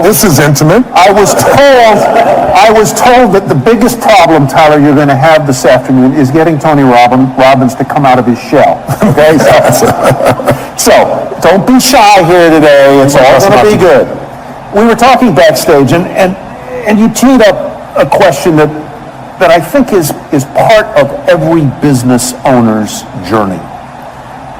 This is intimate. I was told that the biggest problem, Tyler, you're going to have this afternoon is getting Tony Robbins to come out of his shell. Okay, so don't be shy here today. It's all going to be good. We were talking backstage, and you teed up a question that I think is part of every business owner's journey,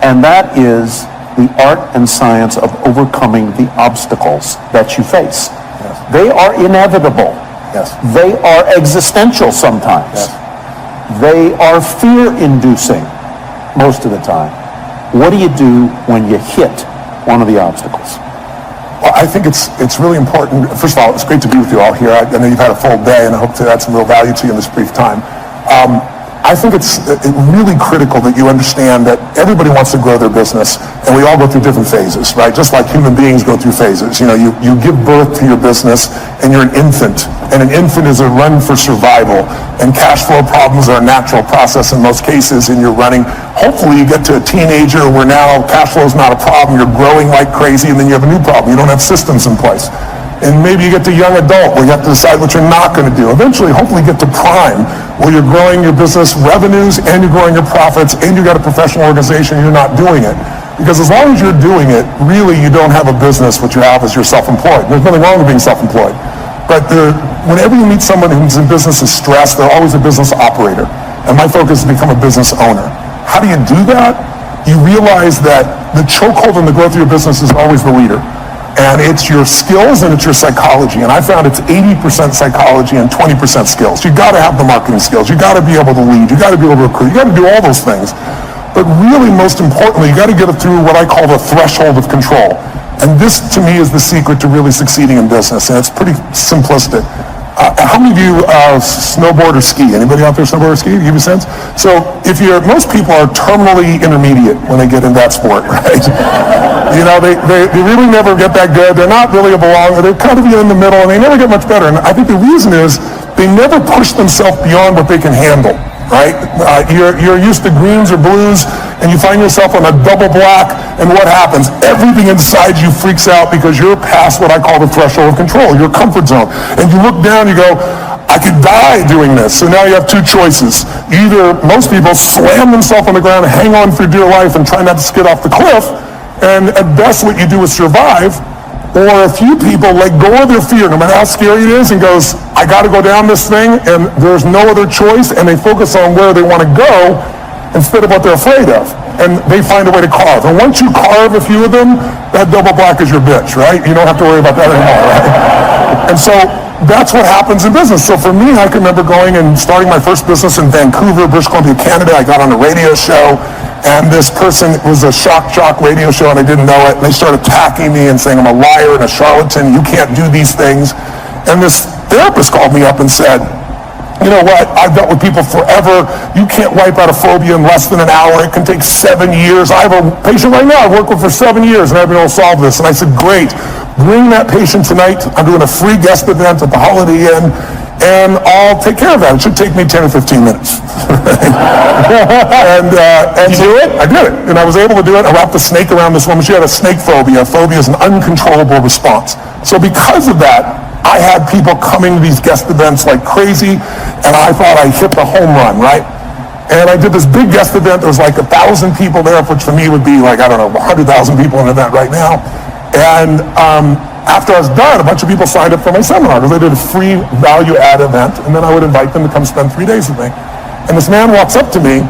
and that is the art and science of overcoming the obstacles that you face. Yes. They are inevitable. Yes. They are existential sometimes. Yes. They are fear-inducing most of the time. What do you do when you hit one of the obstacles? Well, I think it's really important. First of all, it's great to be with you all here. I know you've had a full day, and I hope to add some real value to you in this brief time. I think it's really critical that you understand that everybody wants to grow their business, and we all go through different phases, right? Just like human beings go through phases. You know, you give birth to your business, and you're an infant, and an infant is a run for survival, and cash flow problems are a natural process in most cases, and you're running. Hopefully you get to a teenager where now cash flow is not a problem, you're growing like crazy, and then you have a new problem. You don't have systems in place. And maybe you get to young adult where you have to decide what you're not going to do. Eventually, hopefully, you get to prime where you're growing your business revenues and you're growing your profits and you've got a professional organization and you're not doing it. Because as long as you're doing it, really you don't have a business. What you have is you're self-employed. There's nothing wrong with being self-employed. But whenever you meet someone who's in business is stressed, they're always a business operator. And my focus is to become a business owner. How do you do that? You realize that the chokehold in the growth of your business is always the leader. And it's your skills and it's your psychology. And I found it's 80% psychology and 20% skills. You got to have the marketing skills. You got to be able to lead. You got to be able to recruit. You got to do all those things. But really, most importantly, you got to get it through what I call the threshold of control. And this, to me, is the secret to really succeeding in business. And it's pretty simplistic. How many of you snowboard or ski? Anybody out there snowboard or ski? Give you a sense? So most people are terminally intermediate when they get in that sport, right? You know, they really never get that good. They're not really a belonger. They're kind of in the middle, and they never get much better. And I think the reason is they never push themselves beyond what they can handle, right? You're used to greens or blues, and you find yourself on a double black, and what happens? Everything inside you freaks out because you're past what I call the threshold of control, your comfort zone. And you look down, you go, I could die doing this. So now you have two choices. Either most people slam themselves on the ground, hang on for dear life, and try not to skid off the cliff, and at best what you do is survive. Or a few people let go of their fear, no matter how scary it is, and goes, I got to go down this thing, and there's no other choice, and they focus on where they want to go instead of what they're afraid of. And they find a way to carve. And once you carve a few of them, that double black is your bitch, right? You don't have to worry about that anymore, right? And so that's what happens in business. So for me, I can remember going and starting my first business in Vancouver, British Columbia, Canada. I got on a radio show, and this person, it was a shock jock radio show, and I didn't know it. And they started attacking me and saying I'm a liar and a charlatan. You can't do these things. And this therapist called me up and said, you know what, I've dealt with people forever. You can't wipe out a phobia in less than an hour. It can take 7 years. I have a patient right now I've worked with for 7 years, and I've been able to solve this. And I said, great. Bring that patient tonight. I'm doing a free guest event at the Holiday Inn, and I'll take care of that. It should take me 10 or 15 minutes. and you do it? I did it. And I was able to do it. I wrapped a snake around this woman. She had a snake phobia. A phobia is an uncontrollable response. So because of that, I had people coming to these guest events like crazy, and I thought I hit the home run, right? And I did this big guest event. There was like 1,000 people there, which for me would be like, I don't know, 100,000 people in an event right now. And after I was done, a bunch of people signed up for my seminar because I did a free value-add event, and then I would invite them to come spend 3 days with me. And this man walks up to me,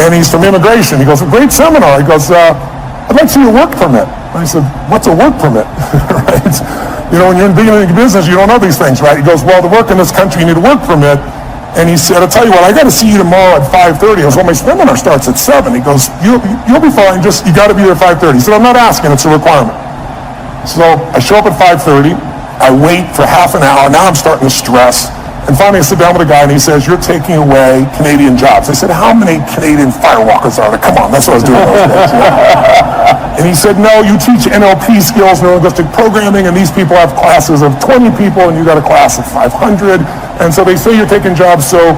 and he's from immigration. He goes, a great seminar. He goes, I'd like to see your work permit. And I said, what's a work permit? Right? You know, when you're in beginning business, you don't know these things, right? He goes, well, to work in this country, you need a work permit. And he said, I'll tell you what, I got to see you tomorrow at 5:30. I was, well, my seminar starts at 7. He goes, you'll be fine, just, you got to be here at 5:30. He said, I'm not asking, it's a requirement. So I show up at 5:30. I wait for half an hour. Now I'm starting to stress. And finally, I sit down with a guy, and he says, you're taking away Canadian jobs. I said, how many Canadian firewalkers are there? Come on, that's what I was doing those days. And he said, no, you teach NLP skills, neurolinguistic programming, and these people have classes of 20 people, and you got a class of 500. And so they say you're taking jobs, so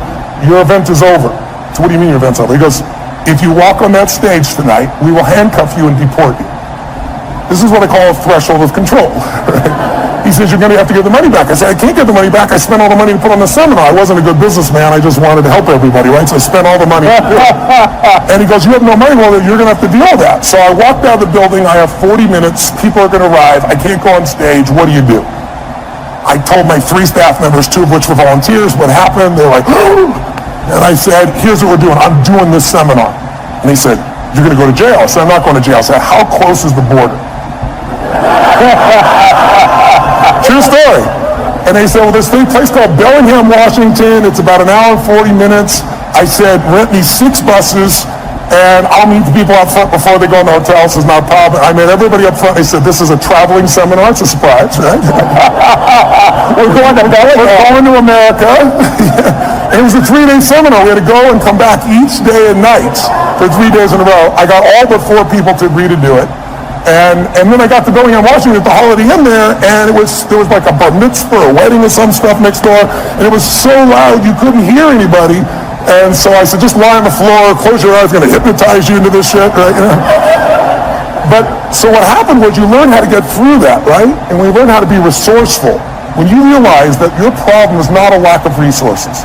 your event is over. So what do you mean your event's over? He goes, if you walk on that stage tonight, we will handcuff you and deport you. This is what I call a threshold of control. Right? He says, you're going to have to give the money back. I said, I can't get the money back. I spent all the money to put on the seminar. I wasn't a good businessman. I just wanted to help everybody, right? So I spent all the money. And he goes, you have no money? Well, you're going to have to deal with that. So I walked out of the building. I have 40 minutes. People are going to arrive. I can't go on stage. What do? I told my 3 staff members, 2 of which were volunteers, what happened. They're like, and I said, here's what we're doing. I'm doing this seminar. And he said, you're going to go to jail. I said, I'm not going to jail. I said, how close is the border? True story. And they said, well, there's a place called Bellingham, Washington. It's about an hour and 40 minutes. I said, rent me 6 buses, and I'll meet the people out front before they go in the hotel. This is not a problem. I met everybody up front. They said, this is a traveling seminar. It's a surprise, right? We're going to America. It was a 3-day seminar. We had to go and come back each day and night for 3 days in a row. I got all but 4 people to agree to do it. And then I got to Bellingham, Washington at the Holiday Inn there, and there was like a bar mitzvah, a wedding or some stuff next door, and it was so loud you couldn't hear anybody. And so I said, just lie on the floor, close your eyes, going to hypnotize you into this shit, right? You know? But so what happened was you learn how to get through that, right? And we learn how to be resourceful. When you realize that your problem is not a lack of resources,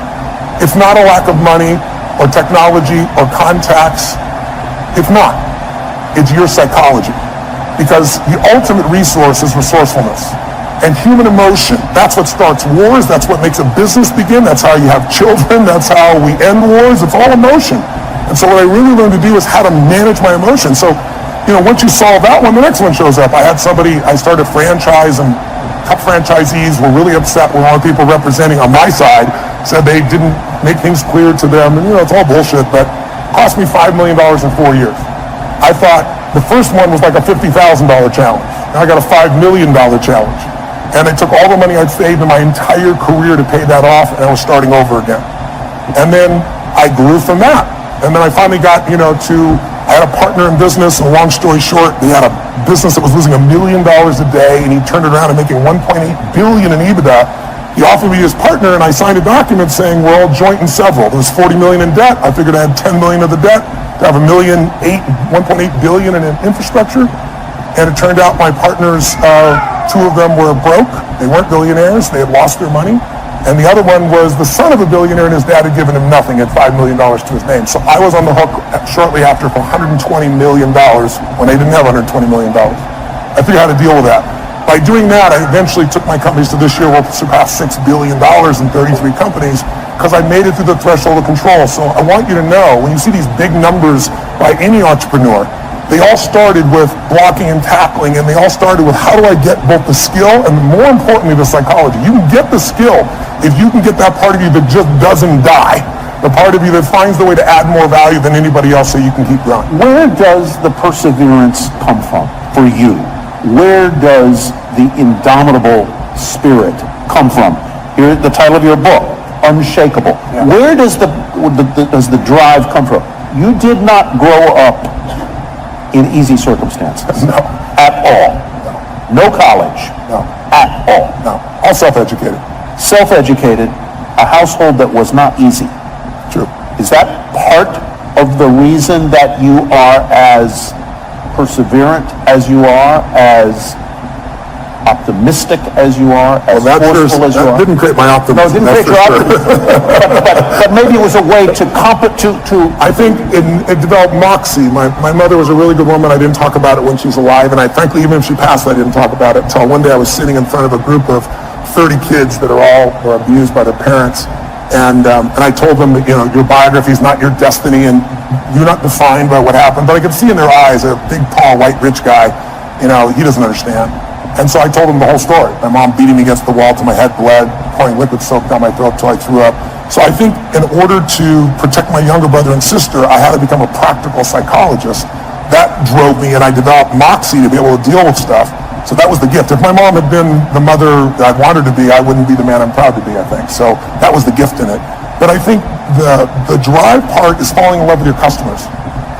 it's not a lack of money or technology or contacts, it's not. It's your psychology. Because the ultimate resource is resourcefulness. And human emotion, that's what starts wars, that's what makes a business begin, that's how you have children, that's how we end wars, it's all emotion. And so what I really learned to do is how to manage my emotions. So, once you solve that one, the next one shows up. I started a franchise, and a couple franchisees were really upset when all the people representing on my side said they didn't make things clear to them, and it's all bullshit, but it cost me $5 million in 4 years. I thought the first one was like a $50,000 challenge. Now I got a $5 million challenge. And I took all the money I'd saved in my entire career to pay that off, and I was starting over again. And then I grew from that. And then I finally got, I had a partner in business, and long story short, he had a business that was losing $1 million a day, and he turned it around and making $1.8 billion in EBITDA. He offered me his partner, and I signed a document saying we're all joint and several. There was $40 million in debt. I figured I had $10 million of the debt to have $1.8 billion in infrastructure. And it turned out my partners, 2 of them were broke. They weren't billionaires. They had lost their money. And the other one was the son of a billionaire, and his dad had given him nothing, had $5 million to his name. So I was on the hook shortly after for $120 million when they didn't have $120 million. I figured out how to deal with that. By doing that, I eventually took my companies to this year will surpass $6 billion in 33 companies because I made it through the threshold of control. So I want you to know, when you see these big numbers by any entrepreneur, they all started with blocking and tackling, and they all started with how do I get both the skill and, more importantly, the psychology. You can get the skill if you can get that part of you that just doesn't die, the part of you that finds the way to add more value than anybody else so you can keep growing. Where does the perseverance come from for you? Where does the indomitable spirit come from? Here, the title of your book, Unshakable. Yeah. Where does the drive come from? You did not grow up in easy circumstances. No. At all. No. No college. No. At all. No. All self-educated. Self-educated, a household that was not easy. True. Is that part of the reason that you are as perseverant as you are, as optimistic as you are, as forceful as you are? That didn't create my optimism. No, it didn't create your optimism. but maybe it was a way to I think it developed moxie. My mother was a really good woman. I didn't talk about it when she was alive, and frankly, even if she passed, I didn't talk about it until one day I was sitting in front of a group of 30 kids that were abused by their parents. And I told them that, your biography is not your destiny, and you're not defined by what happened. But I could see in their eyes, a big, tall, white, rich guy, he doesn't understand. And so I told him the whole story. My mom beating me against the wall till my head bled, pouring liquid soap down my throat till I threw up. So I think in order to protect my younger brother and sister, I had to become a practical psychologist. That drove me, and I developed moxie to be able to deal with stuff. So that was the gift. If my mom had been the mother that I wanted to be, I wouldn't be the man I'm proud to be, I think. So that was the gift in it. But I think the drive part is falling in love with your customers.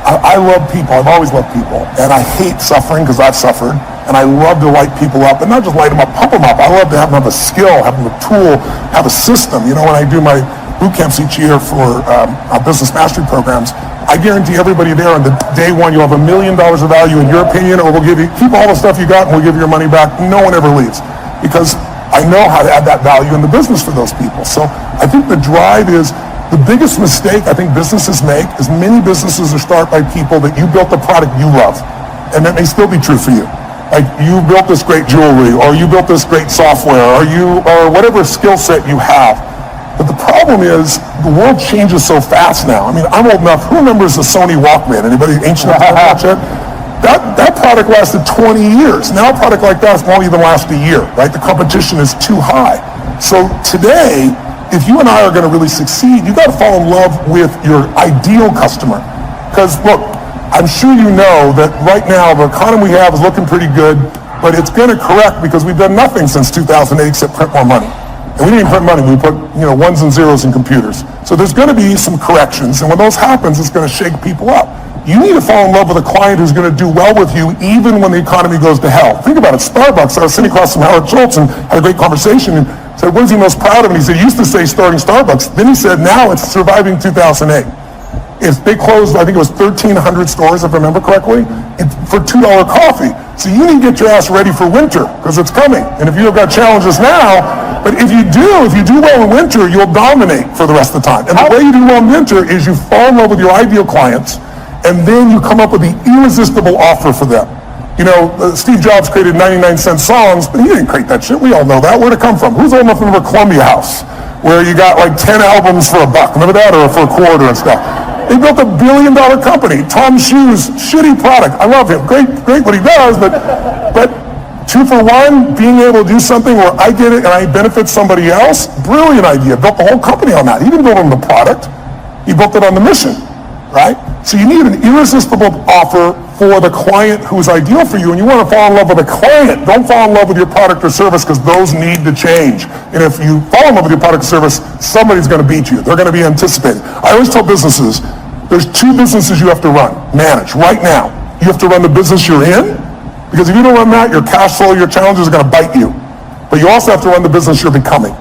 I love people. I've always loved people. And I hate suffering because I've suffered. And I love to light people up, and not just light them up, pump them up. I love to have them have a skill, have them a tool, have a system. When I do my boot camps each year for our business mastery programs, I guarantee everybody there on the day one, you'll have $1 million of value in your opinion, or we'll give you, keep all the stuff you got and we'll give you your money back. No one ever leaves. because I know how to add that value in the business for those people. So I think the drive is the biggest mistake I think businesses make is many businesses are started by people that you built the product you love. And that may still be true for you. Like you built this great jewelry, or you built this great software, or whatever skill set you have. But the problem is the world changes so fast now. I mean, I'm old enough. Who remembers the Sony Walkman? Anybody ancient enough to watch it? That product lasted 20 years. Now a product like that won't even last a year, right? The competition is too high. So today, if you and I are going to really succeed, you got to fall in love with your ideal customer. Because look, I'm sure you know that right now the economy we have is looking pretty good, but it's going to correct because we've done nothing since 2008 except print more money. And we didn't even print money, we put ones and zeros in computers. So there's going to be some corrections, and when those happens, it's going to shake people up. You need to fall in love with a client who's going to do well with you even when the economy goes to hell. Think about it, Starbucks, I was sitting across from Howard Schultz and had a great conversation and said, what is he most proud of? And he said, he used to say starting Starbucks. Then he said, now it's surviving 2008. They closed, I think it was 1,300 stores, if I remember correctly, for $2 coffee. So you need to get your ass ready for winter, because it's coming. And if you've got challenges now, but if you do well in winter, you'll dominate for the rest of the time. And the way you do well in winter is you fall in love with your ideal clients, and then you come up with the irresistible offer for them. Steve Jobs created 99-cent songs, but he didn't create that shit. We all know that. Where'd it come from? Who's old enough to remember Columbia House, where you got like 10 albums for $1? Remember that? Or for a quarter and stuff. They built $1 billion company. Tom's Shoes, shitty product. I love him. Great what he does, but 2 for 1, being able to do something where I get it and I benefit somebody else, brilliant idea. Built the whole company on that. He didn't build it on the product. He built it on the mission, right? So you need an irresistible offer for the client who is ideal for you, and you want to fall in love with a client. Don't fall in love with your product or service, because those need to change. And if you fall in love with your product or service, somebody's going to beat you. They're going to be anticipating. I always tell businesses, there's 2 businesses you have to manage right now. You have to run the business you're in, because if you don't run that, your cash flow, your challenges are going to bite you. But you also have to run the business you're becoming.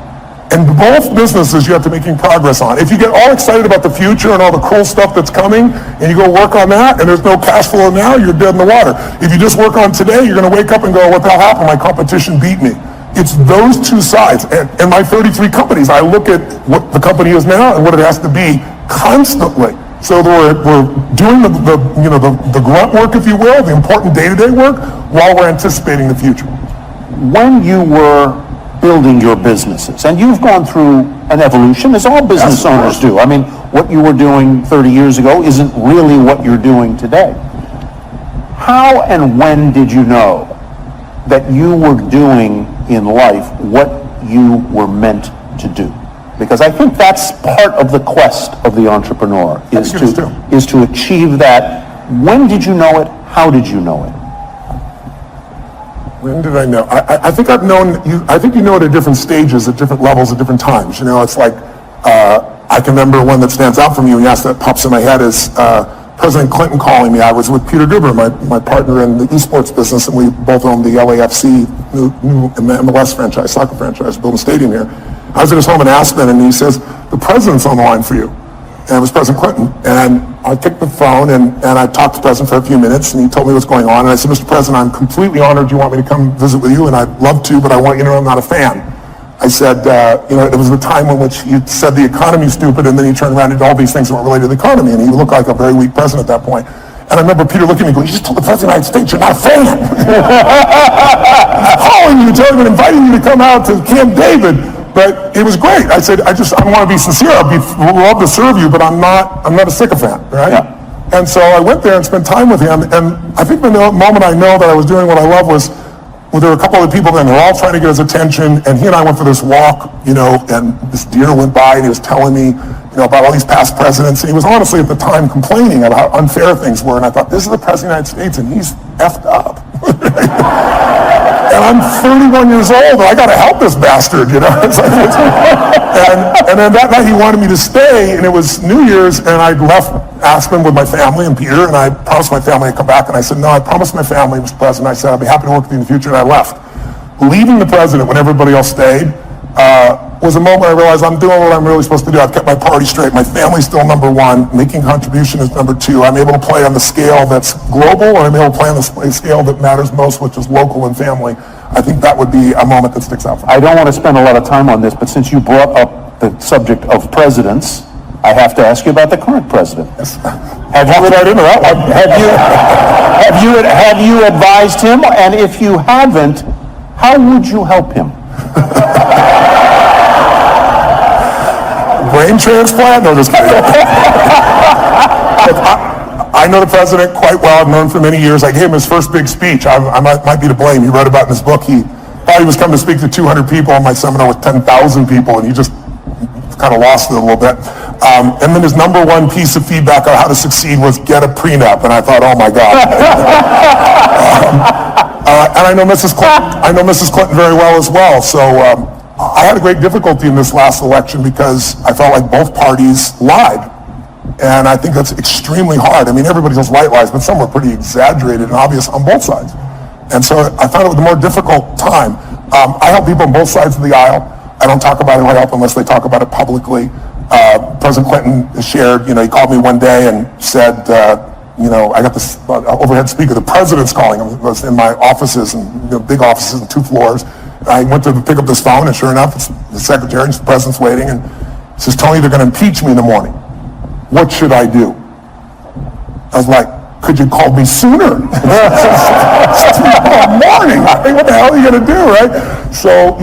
And both businesses you have to making progress on. If you get all excited about the future and all the cool stuff that's coming, and you go work on that, and there's no cash flow now, you're dead in the water. If you just work on today, you're going to wake up and go, what the hell happened? My competition beat me. It's those 2 sides. And my 33 companies, I look at what the company is now and what it has to be constantly. So we're doing the grunt work, if you will, the important day-to-day work, while we're anticipating the future. When you were building your businesses, and you've gone through an evolution, as all business owners do. I mean, what you were doing 30 years ago isn't really what you're doing today. How and when did you know that you were doing in life what you were meant to do? Because I think that's part of the quest of the entrepreneur, is to achieve that. When did you know it? How did you know it? When did I know? I think I've known you. I think you know it at different stages, at different levels, at different times. It's like I can remember one that stands out from you. And yes, that pops in my head is President Clinton calling me. I was with Peter Guber, my partner in the esports business, and we both owned the LAFC new MLS franchise, soccer franchise, building a stadium here. I was at his home in Aspen, and he says, "The president's on the line for you." And it was President Clinton. And I picked the phone, and I talked to the president for a few minutes, and he told me what's going on. And I said, "Mr. President, I'm completely honored you want me to come visit with you, and I'd love to, but I want you to know I'm not a fan." I said, it was the time in which you said the economy's stupid, and then you turned around and did all these things that weren't related to the economy, and he looked like a very weak president at that point. And I remember Peter looking at me and going, "You just told the President of the United States you're not a fan." He's calling you, telling you, inviting you to come out to Camp David. But it was great. I said, I want to be sincere. I'd love to serve you, but I'm not a sycophant, right? Yeah. And so I went there and spent time with him. And I think the moment I know that I was doing what I love was, there were a couple of people there, and they were all trying to get his attention. And he and I went for this walk, and this deer went by, and he was telling me, about all these past presidents. And he was honestly at the time complaining about how unfair things were. And I thought, this is the President of the United States, and he's effed up. And I'm 31 years old, and I got to help this bastard, It's like, and then that night he wanted me to stay, and it was New Year's, and I left Aspen with my family and Peter, and I promised my family I'd come back, and I said, no, I promised my family, Mr. President, I said, I'd be happy to work with you in the future, and I left. Leaving the president when everybody else stayed, was a moment I realized I'm doing what I'm really supposed to do. I've kept my party straight. My family's still number one. Making contribution is number two. I'm able to play on the scale that's global, and I'm able to play on the scale that matters most, which is local and family. I think that would be a moment that sticks out for me. I don't want to spend a lot of time on this, but since you brought up the subject of presidents, I have to ask you about the current president. Yes. Have you advised him? And if you haven't, how would you help him? Brain transplant? No, just kidding. I know the president quite well. I've known him for many years. I gave him his first big speech. I might be to blame. He wrote about in his book. He thought he was coming to speak to 200 people in my seminar with 10,000 people, and he just kind of lost it a little bit. And then his number one piece of feedback on how to succeed was get a prenup. And I thought, oh my God. And I know Mrs. Clinton very well as well. So I had a great difficulty in this last election because I felt like both parties lied. And I think that's extremely hard. I mean, everybody does white lies, but some were pretty exaggerated and obvious on both sides. And so I found it was a more difficult time. I help people on both sides of the aisle. I don't talk about who I help unless they talk about it publicly. President Clinton shared, he called me one day and said, I got this overhead speaker, the president's calling him. It was in my offices, and big offices and 2 floors. And I went to pick up this phone, and sure enough, it's the secretary, and the president's waiting, and he says, Tony, they're going to impeach me in the morning. What should I do? I was like, could you call me sooner? It's 2 morning. I think, what the hell are you going to do, right? So,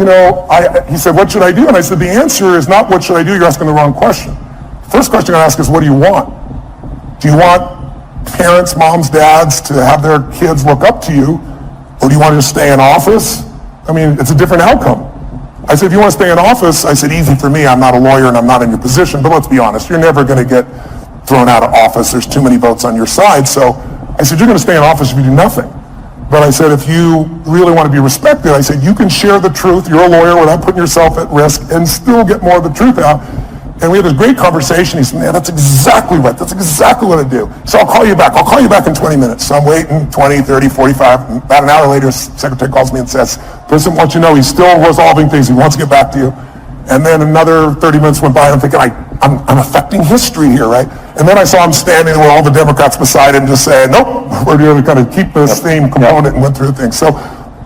he said, what should I do? And I said, the answer is not what should I do, you're asking the wrong question. First question I ask is, what do you want? Do you want parents, moms, dads to have their kids look up to you, or do you want to just stay in office? I mean, it's a different outcome. I said, if you want to stay in office, I said, easy for me. I'm not a lawyer and I'm not in your position, but let's be honest, you're never going to get thrown out of office. There's too many votes on your side. So I said, you're going to stay in office if you do nothing. But I said, if you really want to be respected, I said, you can share the truth, you're a lawyer, without putting yourself at risk, and still get more of the truth out. And we had this great conversation. He said, man, that's exactly right. That's exactly what I do. So I'll call you back. I'll call you back in 20 minutes. So I'm waiting 20, 30, 45. And about an hour later, his secretary calls me and says, President wants you to know he's still resolving things. He wants to get back to you. And then another 30 minutes went by, and I'm thinking, I'm affecting history here, right? And then I saw him standing with all the Democrats beside him just saying, nope, we're going to kind of keep this same component and went through things. So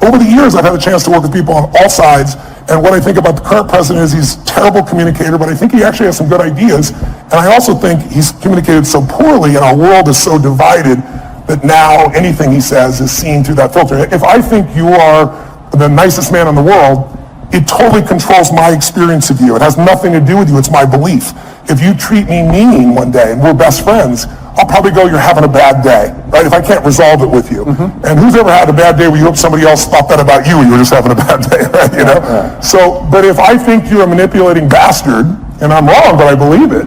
over the years, I've had a chance to work with people on all sides. And what I think about the current president is he's a terrible communicator, but I think he actually has some good ideas. And I also think he's communicated so poorly, and our world is so divided that now anything he says is seen through that filter. If I think you are the nicest man in the world, it totally controls my experience of you. It has nothing to do with you. It's my belief. If you treat me mean one day and we're best friends, I'll probably go, you're having a bad day, right? If I can't resolve it with you. Mm-hmm. And who's ever had a bad day where you hope somebody else thought that about you, you were just having a bad day, right? Yeah. So, but if I think you're a manipulating bastard, and I'm wrong, but I believe it,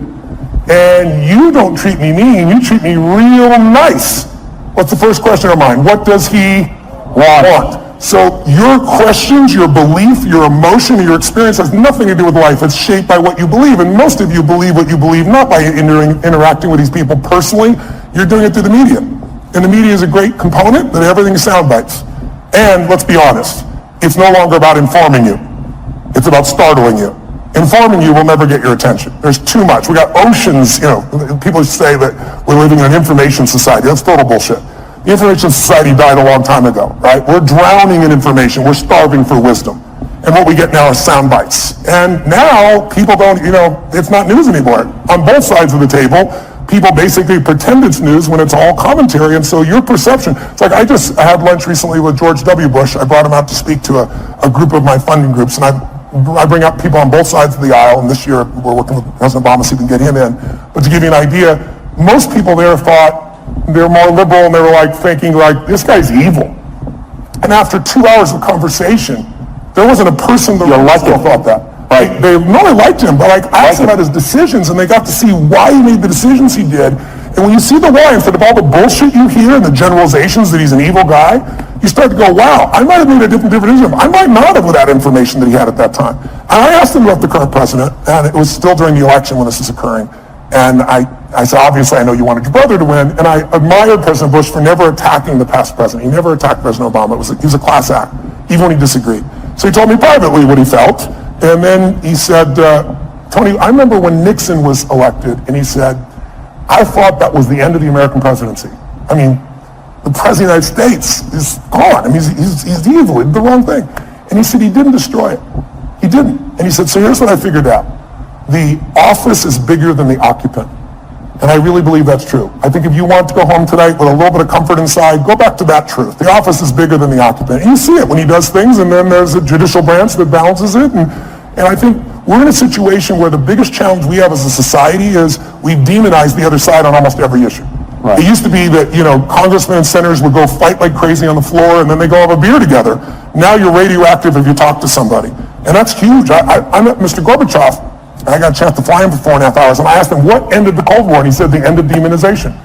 and you don't treat me mean, you treat me real nice, what's the first question in our mind? What does he want? So your questions, your belief, your emotion, your experience has nothing to do with life. It's shaped by what you believe. And most of you believe what you believe not by interacting with these people personally. You're doing it through the media. And the media is a great component, but everything is sound bites. And let's be honest, it's no longer about informing you. It's about startling you. Informing you will never get your attention. There's too much. We got oceans, people say that we're living in an information society. That's total bullshit. The information society died a long time ago, right? We're drowning in information. We're starving for wisdom. And what we get now are sound bites. And now people don't, it's not news anymore. On both sides of the table, people basically pretend it's news when it's all commentary. And so your perception, it's like I had lunch recently with George W. Bush. I brought him out to speak to a group of my funding groups. And I bring out people on both sides of the aisle. And this year we're working with President Obama so we can get him in. But to give you an idea, most people there thought, they're more liberal, and they were thinking this guy's evil. And after 2 hours of conversation, there wasn't a person that still thought that. Right? They not only liked him, but I asked them about his decisions, and they got to see why he made the decisions he did. And when you see the why, instead of all the bullshit you hear and the generalizations that he's an evil guy, you start to go, wow, I might have made a different decision. I might not have with that information that he had at that time. And I asked him about the current president, and it was still during the election when this was occurring. And I said, obviously, I know you wanted your brother to win, and I admired President Bush for never attacking the past president. He never attacked President Obama. He was a class act, even when he disagreed. So he told me privately what he felt, And then he said, Tony, I remember when Nixon was elected, and he said, I thought that was the end of the American presidency. I mean, the President of the United States is gone. I mean, he's evil. He did the wrong thing. And he said he didn't destroy it. He didn't. And he said, so here's what I figured out. The office is bigger than the occupant. And I really believe that's true. I think if you want to go home tonight with a little bit of comfort inside, go back to that truth. The office is bigger than the occupant. And you see it when he does things, and then there's a judicial branch that balances it. And I think we're in a situation where the biggest challenge we have as a society is we demonize the other side on almost every issue. Right. It used to be that, congressmen and senators would go fight like crazy on the floor, and then they go have a beer together. Now you're radioactive if you talk to somebody. And that's huge. I met Mr. Gorbachev. I got a chance to fly him for 4.5 hours, and I asked him what ended the Cold War, and he said the end of demonization.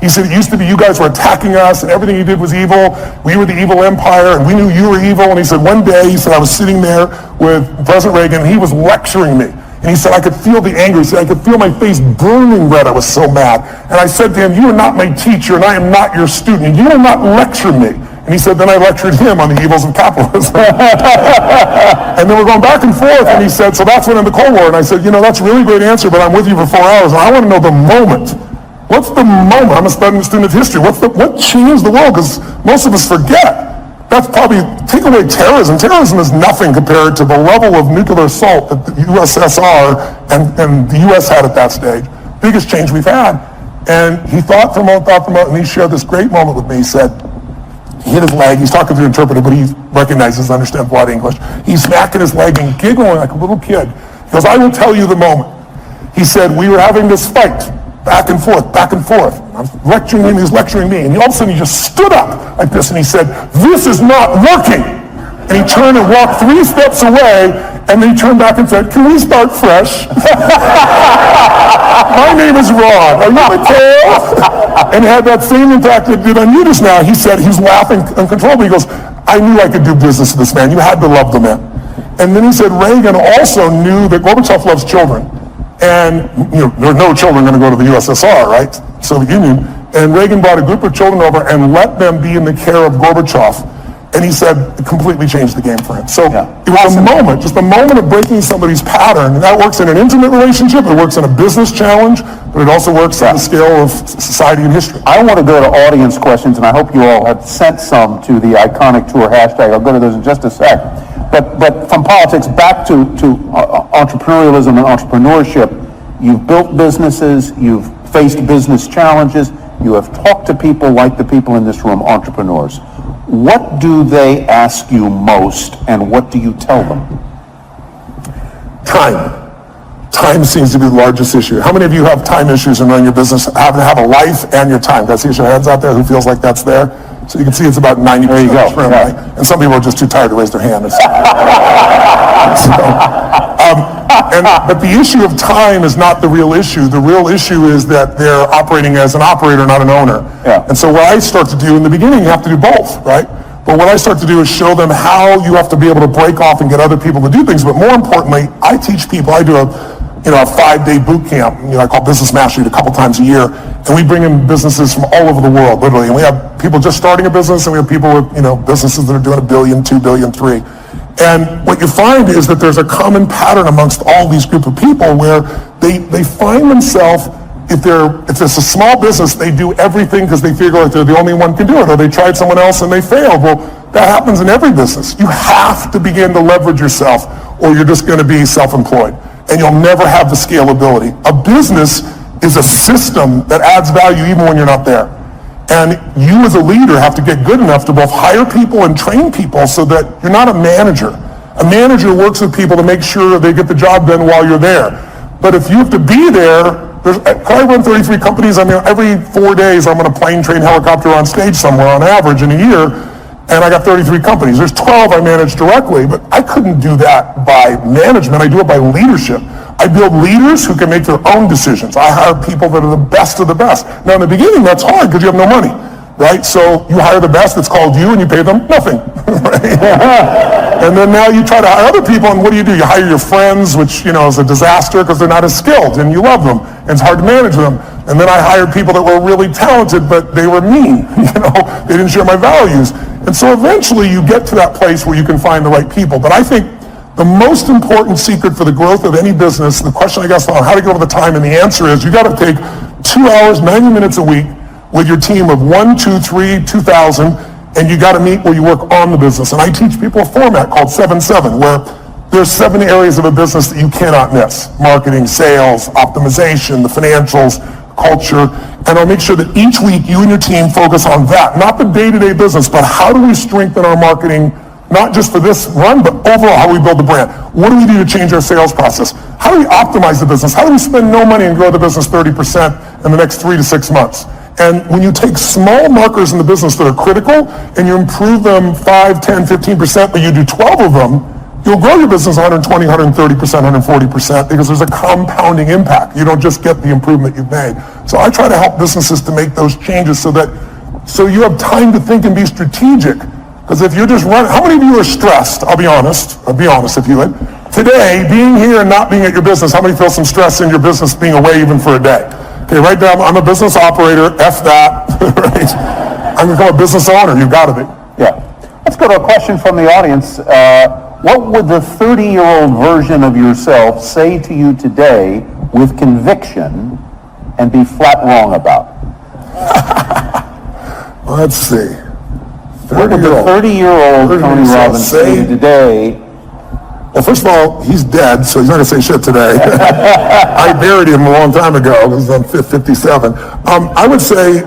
He said it used to be you guys were attacking us, and everything you did was evil. We were the evil empire, and we knew you were evil. And he said one day, he said I was sitting there with President Reagan, and he was lecturing me. And he said I could feel the anger. He said I could feel my face burning red. I was so mad. And I said to him, you are not my teacher, and I am not your student. You will not lecture me. And he said, then I lectured him on the evils of capitalism. And then we're going back and forth, and he said, so that's when in the Cold War. And I said, that's a really great answer, but I'm with you for 4 hours, and I want to know the moment. What's the moment? I'm a student of history. What changed the world? Because most of us forget. That's probably, take away terrorism. Terrorism is nothing compared to the level of nuclear assault that the USSR and the US had at that stage. Biggest change we've had. And he thought for a moment, and he shared this great moment with me. He said, he hit his leg. He's talking to the interpreter, but he recognizes, understands a lot of English. He's smacking his leg and giggling like a little kid. He goes, I will tell you the moment. He said, we were having this fight, back and forth, back and forth. I was lecturing him, he was lecturing me. And all of a sudden he just stood up like this, and he said, this is not working. And he turned and walked 3 steps away, and then he turned back and said, can we start fresh? My name is Ron. Are you Mateo? And had that same impact that did on you just now. He said, he's laughing uncontrollably. He goes, I knew I could do business with this man. You had to love the man. And then he said, Reagan also knew that Gorbachev loves children. And there are no children going to go to the USSR, right? Soviet Union. And Reagan brought a group of children over and let them be in the care of Gorbachev. And he said it completely changed the game for him. So it was a moment, just a moment of breaking somebody's pattern. And that works in an intimate relationship, it works in a business challenge, but it also works on the scale of society and history. I want to go to audience questions, and I hope you all have sent some to the Iconic Tour hashtag. I'll go to those in just a sec. But from politics back to entrepreneurialism and entrepreneurship, you've built businesses, you've faced business challenges, you have talked to people like the people in this room, entrepreneurs. What do they ask you most, and what do you tell them? Time. Time seems to be the largest issue. How many of you have time issues and run your business, having to have a life and your time? Can I see your hands out there who feels like that's there? So you can see it's about 90% of this room, right? And some people are just too tired to raise their hand. But the issue of time is not the real issue. The real issue is that they're operating as an operator, not an owner. Yeah. And so what I start to do, in the beginning, you have to do both, right? But what I start to do is show them how you have to be able to break off and get other people to do things. But more importantly, I teach people, I do a 5-day boot camp, I call Business Mastery, a couple times a year, and we bring in businesses from all over the world, literally. And we have people just starting a business, and we have people with, businesses that are doing $1 billion, $2 billion, $3 billion. And what you find is that there's a common pattern amongst all these group of people where they find themselves, if it's a small business, they do everything because they figure like they're the only one can do it, or they tried someone else and they failed. Well, that happens in every business. You have to begin to leverage yourself, or you're just going to be self-employed, and you'll never have the scalability. A business is a system that adds value even when you're not there. And you as a leader have to get good enough to both hire people and train people so that you're not a manager. A manager works with people to make sure they get the job done while you're there. But if you have to be there, I run 33 companies. Every 4 days I'm on a plane, train, helicopter on stage somewhere on average in a year, and I got 33 companies. There's 12 I manage directly, but I couldn't do that by management. I do it by leadership. I build leaders who can make their own decisions. I hire people that are the best of the best. Now, in the beginning, that's hard because you have no money, right? So you hire the best that's called you, and you pay them nothing, right? And then now you try to hire other people, and what do? You hire your friends, which, is a disaster because they're not as skilled, and you love them, and it's hard to manage them. And then I hired people that were really talented, but they were mean, they didn't share my values. And so eventually you get to that place where you can find the right people. But I think The most important secret for the growth of any business, the question I guess on how to get over the time, and the answer is you got to take 2 hours, 90 minutes a week with your team of 1, 2, 3, 2,000, and you got to meet where you work on the business. And I teach people a format called 7-7, where there's 7 areas of a business that you cannot miss. Marketing, sales, optimization, the financials, culture, and I'll make sure that each week you and your team focus on that, not the day-to-day business, but how do we strengthen our marketing, not just for this run, but overall how we build the brand. What do we do to change our sales process? How do we optimize the business? How do we spend no money and grow the business 30% in the next 3 to 6 months? And when you take small markers in the business that are critical and you improve them 5, 10, 15%, but you do 12 of them, you'll grow your business 120, 130%, 140% because there's a compounding impact. You don't just get the improvement you've made. So I try to help businesses to make those changes so you have time to think and be strategic. Because if you're just running, how many of you are stressed? I'll be honest if you would. Today, being here and not being at your business, how many feel some stress in your business being away even for a day? Okay, right now, I'm a business operator, F that, right? I'm going to become a business owner, you've got to be. Yeah. Let's go to a question from the audience. What would the 30-year-old version of yourself say to you today with conviction and be flat wrong about? Let's see. What would the 30-year-old Tony Robbins say to you today? Well, first of all, he's dead, so he's not going to say shit today. I buried him a long time ago. It was on 57. I would say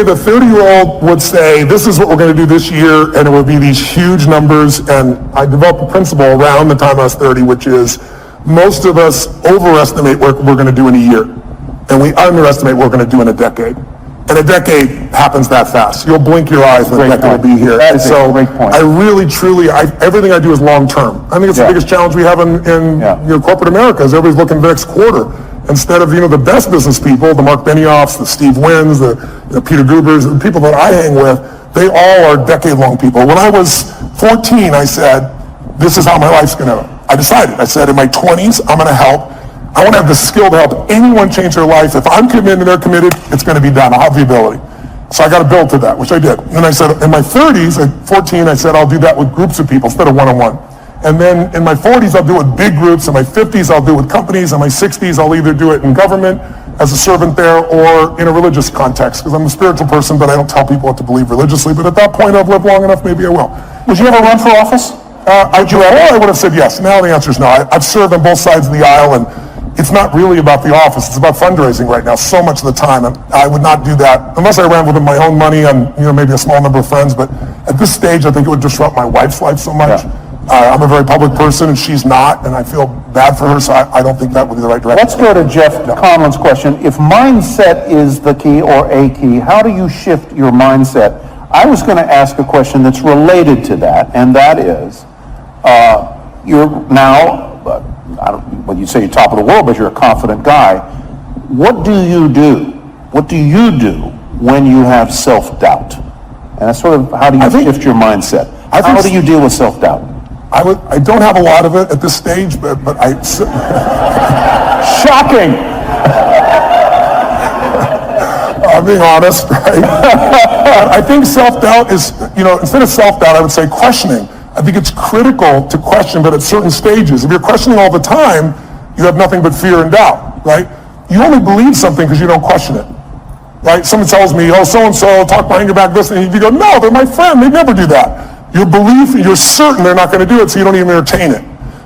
the 30-year-old would say, this is what we're going to do this year, and it would be these huge numbers. And I developed a principle around the time I was 30, which is most of us overestimate what we're going to do in a year, and we underestimate what we're going to do in a decade. And a decade happens that fast. You'll blink your eyes and the decade will be here. That's so a great point. I really, truly, everything I do is long term. I think it's the biggest challenge we have in corporate America is everybody's looking the next quarter. Instead of, the best business people, the Mark Benioffs, the Steve Wynns, the Peter Grubers, the people that I hang with, they all are decade-long people. When I was 14, I said, this is how my life's going to, I decided. I said, in my 20s, I'm going to help. I want to have the skill to help anyone change their life. If I'm committed and they're committed, it's going to be done. I'll have the ability. So I got to build to that, which I did. And then I said, in my 30s, at 14, I said, I'll do that with groups of people instead of one-on-one. And then in my 40s, I'll do it with big groups. In my 50s, I'll do it with companies. In my 60s, I'll either do it in government as a servant there or in a religious context, because I'm a spiritual person, but I don't tell people what to believe religiously. But at that point, I've lived long enough, maybe I will. Would you ever run for office? I would have said yes. Now the answer is no. I've served on both sides of the aisle, and it's not really about the office. It's about fundraising right now so much of the time. And I would not do that unless I ran with my own money and maybe a small number of friends. But at this stage, I think it would disrupt my wife's life so much. Yeah. I'm a very public person and she's not, and I feel bad for her, so I don't think that would be the right direction. Let's go to Jeff Conlon's question. If mindset is the key or a key, how do you shift your mindset? I was going to ask a question that's related to that, and that is, you're now, you say you're top of the world, but you're a confident guy. What do you do? What do you do when you have self-doubt? And that's sort of, how do you shift your mindset? How do you deal with self-doubt? I don't have a lot of it at this stage, but I... Shocking! I'm being honest, right? I think self-doubt is, instead of self-doubt, I would say questioning. I think it's critical to question, but at certain stages. If you're questioning all the time, you have nothing but fear and doubt, right? You only believe something because you don't question it, right? Someone tells me, so-and-so talk behind your back this, and you go, no, they're my friend, they never do that. Your belief, you're certain they're not going to do it, so you don't even entertain it.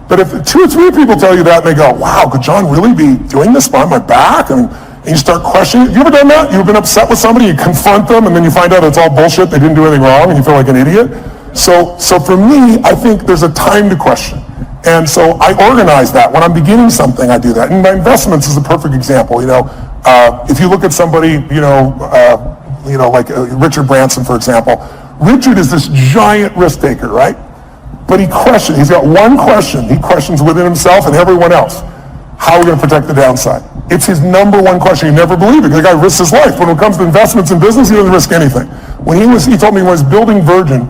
But if 2 or 3 people tell you that, and they go, wow, could John really be doing this behind my back? And you start questioning. You ever done that? You've been upset with somebody, you confront them, and then you find out it's all bullshit, they didn't do anything wrong, and you feel like an idiot? So for me, I think there's a time to question. And so I organize that. When I'm beginning something, I do that. And my investments is a perfect example. If you look at somebody, like Richard Branson, for example. Richard is this giant risk taker, right? But he's got one question. He questions within himself and everyone else. How are we going to protect the downside? It's his number one question. He never believed it. The guy risks his life. When it comes to investments in business, he doesn't risk anything. He told me when he was building Virgin,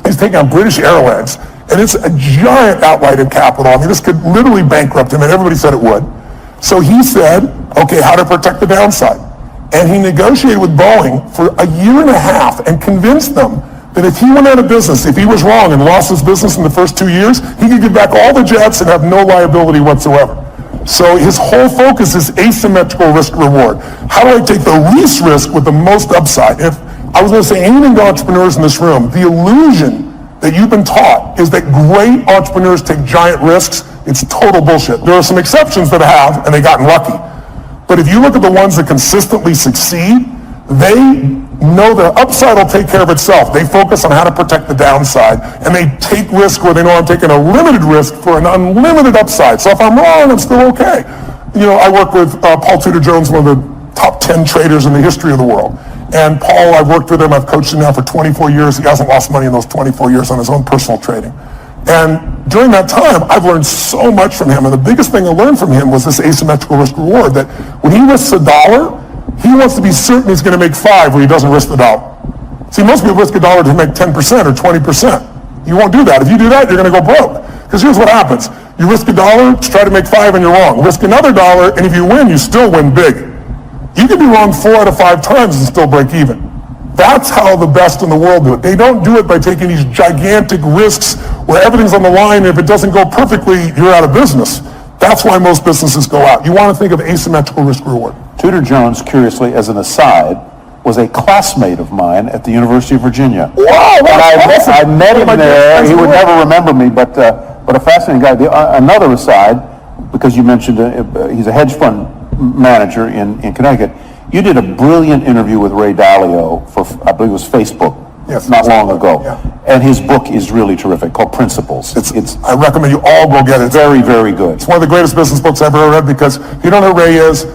he's taking on British Airways, and it's a giant outlay of capital. I mean, this could literally bankrupt him, and everybody said it would. So he said, okay, how to protect the downside. And he negotiated with Boeing for a year and a half and convinced them that if he went out of business, if he was wrong and lost his business in the first 2 years, he could give back all the jets and have no liability whatsoever. So his whole focus is asymmetrical risk reward. How do I take the least risk with the most upside? If I was going to say anything to entrepreneurs in this room, the illusion that you've been taught is that great entrepreneurs take giant risks. It's total bullshit. There are some exceptions that have, and they've gotten lucky. But if you look at the ones that consistently succeed, they know the upside will take care of itself. They focus on how to protect the downside, and they take risk where they know I'm taking a limited risk for an unlimited upside. So if I'm wrong, I'm still okay. You know, I work with Paul Tudor Jones, one of the top 10 traders in the history of the world. And Paul, I've worked with him, I've coached him now for 24 years. He hasn't lost money in those 24 years on his own personal trading. And during that time, I've learned so much from him. And the biggest thing I learned from him was this asymmetrical risk reward, that when he risks $1, he wants to be certain he's going to make 5 where he doesn't risk the $1. See, most people risk $1 to make 10% or 20%. You won't do that. If you do that, you're going to go broke. Because here's what happens. You risk $1 to try to make 5 and you're wrong. Risk another $1, and if you win, you still win big. You can be wrong 4 out of 5 times and still break even. That's how the best in the world do it. They don't do it by taking these gigantic risks where everything's on the line, and if it doesn't go perfectly, you're out of business. That's why most businesses go out. You want to think of asymmetrical risk reward. Tudor Jones, curiously, as an aside, was a classmate of mine at the University of Virginia. Wow, that's awesome. I met him there. He would never remember me, but a fascinating guy. Another aside, because you mentioned he's a hedge fund manager in Connecticut. You did a brilliant interview with Ray Dalio for, I believe it was Facebook, not long ago. Yeah. And his book is really terrific, called Principles. I recommend you all go get it. Very, very good. It's one of the greatest business books I've ever read, because if you don't know who Ray is,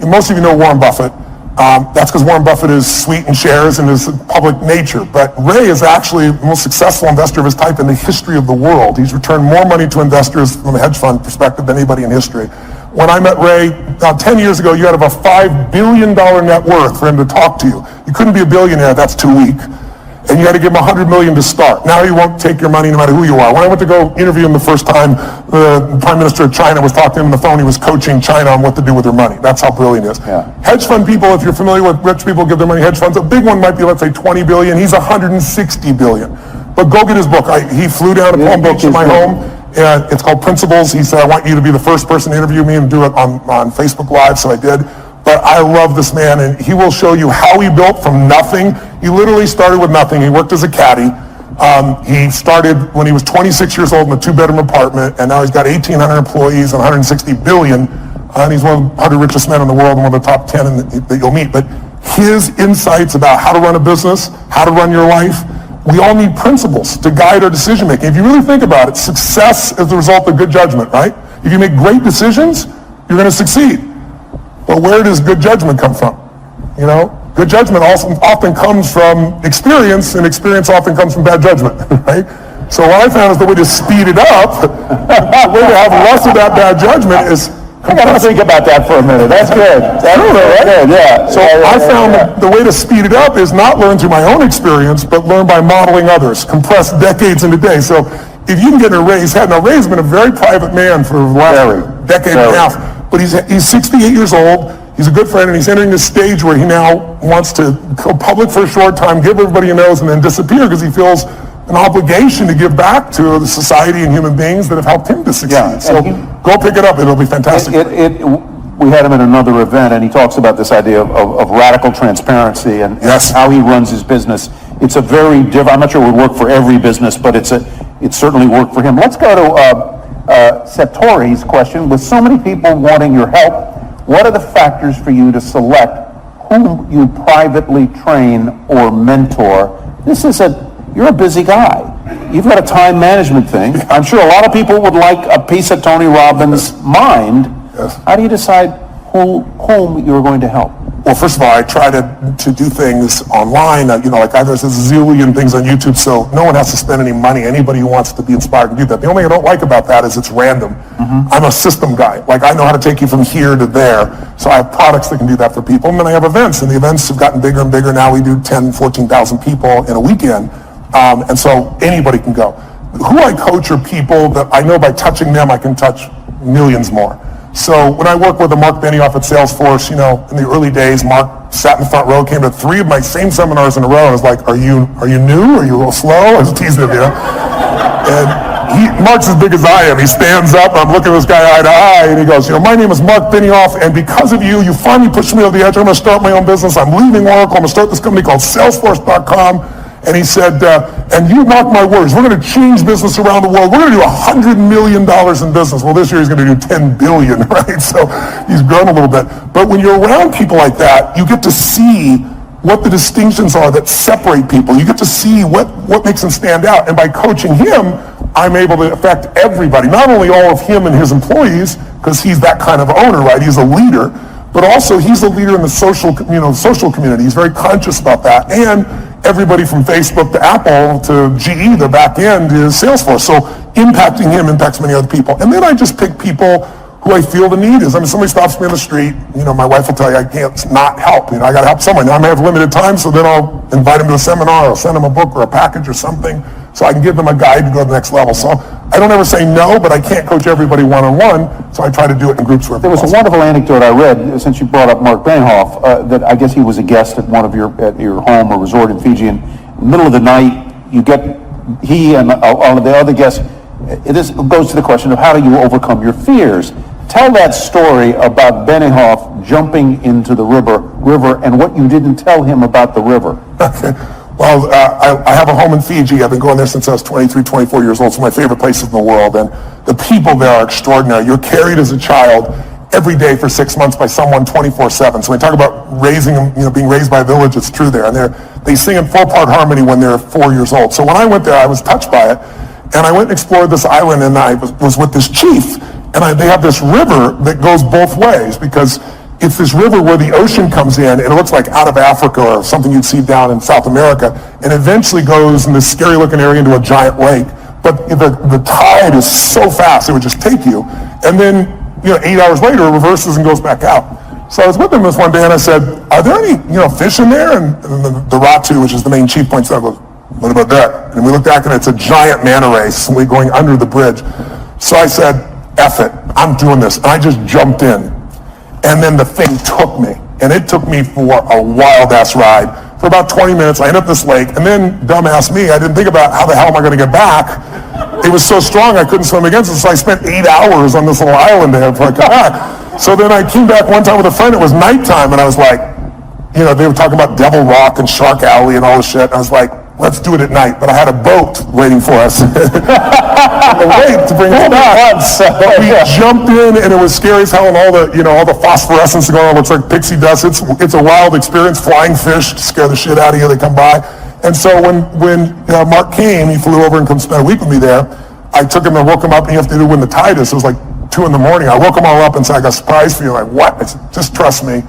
most of you know Warren Buffett. That's because Warren Buffett is sweet in shares and is public nature. But Ray is actually the most successful investor of his type in the history of the world. He's returned more money to investors from a hedge fund perspective than anybody in history. When I met Ray 10 years ago, you had to have a $5 billion net worth for him to talk to you. You couldn't be a billionaire, that's too weak. And you had to give him $100 million to start. Now he won't take your money no matter who you are. When I went to go interview him the first time, the Prime Minister of China was talking to him on the phone. He was coaching China on what to do with their money. That's how brilliant he is. Yeah. Hedge fund people, if you're familiar with rich people give their money hedge funds, a big one might be, let's say, 20 billion. He's 160 billion. But go get his book. He flew down to Palm Beach to my home. And it's called Principles. He said, I want you to be the first person to interview me and do it on Facebook Live, so I did. But I love this man, and he will show you how he built from nothing. He literally started with nothing. He worked as a caddy. He started when he was 26 years old in a 2-bedroom apartment, and now he's got 1,800 employees and 160 billion. And he's one of the 100 richest men in the world and one of the top 10 that you'll meet. But his insights about how to run a business, how to run your life, we all need principles to guide our decision making. If you really think about it, success is the result of good judgment, right? If you make great decisions, you're going to succeed. But where does good judgment come from? You know, good judgment often comes from experience, and experience often comes from bad judgment, right? So what I found is the way to speed it up, the way to have less of that bad judgment is... I got to think about that for a minute. That's good. That's true, right? Good, yeah. So I found that the way to speed it up is not learn through my own experience, but learn by modeling others, compress decades into days. So if you can get a raise, now Ray's been a very private man for the last decade and a half, but he's 68 years old. He's a good friend, and he's entering this stage where he now wants to go public for a short time, give everybody a nose, and then disappear because he feels an obligation to give back to the society and human beings that have helped him to succeed. Yeah, so go pick it up. It'll be fantastic. We had him at another event, and he talks about this idea of radical transparency and how he runs his business. It's a very different, I'm not sure it would work for every business, but it certainly worked for him. Let's go to Satori's question. With so many people wanting your help, what are the factors for you to select whom you privately train or mentor? You're a busy guy. You've got a time management thing. I'm sure a lot of people would like a piece of Tony Robbins' mind. Yes. How do you decide whom you're going to help? Well, first of all, I try to do things online. Like there's a zillion things on YouTube, so no one has to spend any money. Anybody who wants to be inspired to do that. The only thing I don't like about that is it's random. Mm-hmm. I'm a system guy. Like I know how to take you from here to there. So I have products that can do that for people. And then I have events, and the events have gotten bigger and bigger. Now we do 10, 14,000 people in a weekend. And so anybody can go. Who I coach are people that I know by touching them, I can touch millions more. So when I work with Mark Benioff at Salesforce, in the early days, Mark sat in the front row, came to 3 of my same seminars in a row, and I was like, are you new? Are you a little slow? I was teasing him, And Mark's as big as I am. He stands up, I'm looking at this guy eye to eye, and he goes, my name is Mark Benioff, and because of you, you finally pushed me over the edge. I'm going to start my own business. I'm leaving Oracle. I'm going to start this company called Salesforce.com. And he said, and you mark my words, we're going to change business around the world. We're going to do $100 million in business. Well, this year he's going to do $10 billion, right? So he's grown a little bit. But when you're around people like that, you get to see what the distinctions are that separate people. You get to see what makes them stand out. And by coaching him, I'm able to affect everybody, not only all of him and his employees, because he's that kind of owner, right? He's a leader, but also he's a leader in the social community. He's very conscious about that. And everybody from Facebook to Apple to GE, the back end is Salesforce. So impacting him impacts many other people. And then I just pick people who I feel the need is. I mean, somebody stops me on the street, my wife will tell you I can't not help. I got to help someone. Now, I may have limited time, so then I'll invite them to a seminar or send them a book or a package or something so I can give them a guide to go to the next level. So I don't ever say no, but I can't coach everybody one-on-one, so I try to do it in groups where there was a wonderful anecdote I read, since you brought up Mark Benioff, that I guess he was a guest at at your home or resort in Fiji, and in the middle of the night, he and all of the other guests, this goes to the question of how do you overcome your fears. Tell that story about Benioff jumping into the river and what you didn't tell him about the river. Okay. Well, I have a home in Fiji. I've been going there since I was 23, 24 years old. It's one of my favorite places in the world. And the people there are extraordinary. You're carried as a child every day for 6 months by someone 24/7. So when we talk about raising them, being raised by a village, it's true there. And they sing in 4-part harmony when they're 4 years old. So when I went there, I was touched by it. And I went and explored this island, and I was with this chief. And they have this river that goes both ways, because it's this river where the ocean comes in, and it looks like out of Africa or something you'd see down in South America, and eventually goes in this scary-looking area into a giant lake. But the tide is so fast, it would just take you. And then, 8 hours later, it reverses and goes back out. So I was with him this one day, and I said, are there any, fish in there? And the Ratu, which is the main chief, points out, goes, what about that? And we looked back, and it's a giant manta race, and we're going under the bridge. So I said, F it, I'm doing this. And I just jumped in. And then the thing took me. And it took me for a wild-ass ride. For about 20 minutes, I ended up this lake. And then, dumbass me, I didn't think about how the hell am I going to get back. It was so strong I couldn't swim against it. So I spent 8 hours on this little island there before I come back. So then I came back one time with a friend. It was nighttime. And I was like, they were talking about Devil Rock and Shark Alley and all this shit. And I was like, let's do it at night. But I had a boat waiting for us. Wait to bring us back. But we jumped in, and it was scary as hell, and all the phosphorescence going on. Looks like pixie dust. It's a wild experience. Flying fish scare the shit out of you. They come by. And so when Mark came, he flew over and come spend a week with me there. I took him and woke him up, and you have to do when the tide is. It was like 2 a.m. I woke them all up and said, I got a surprise for you. Like, what? I said, just trust me.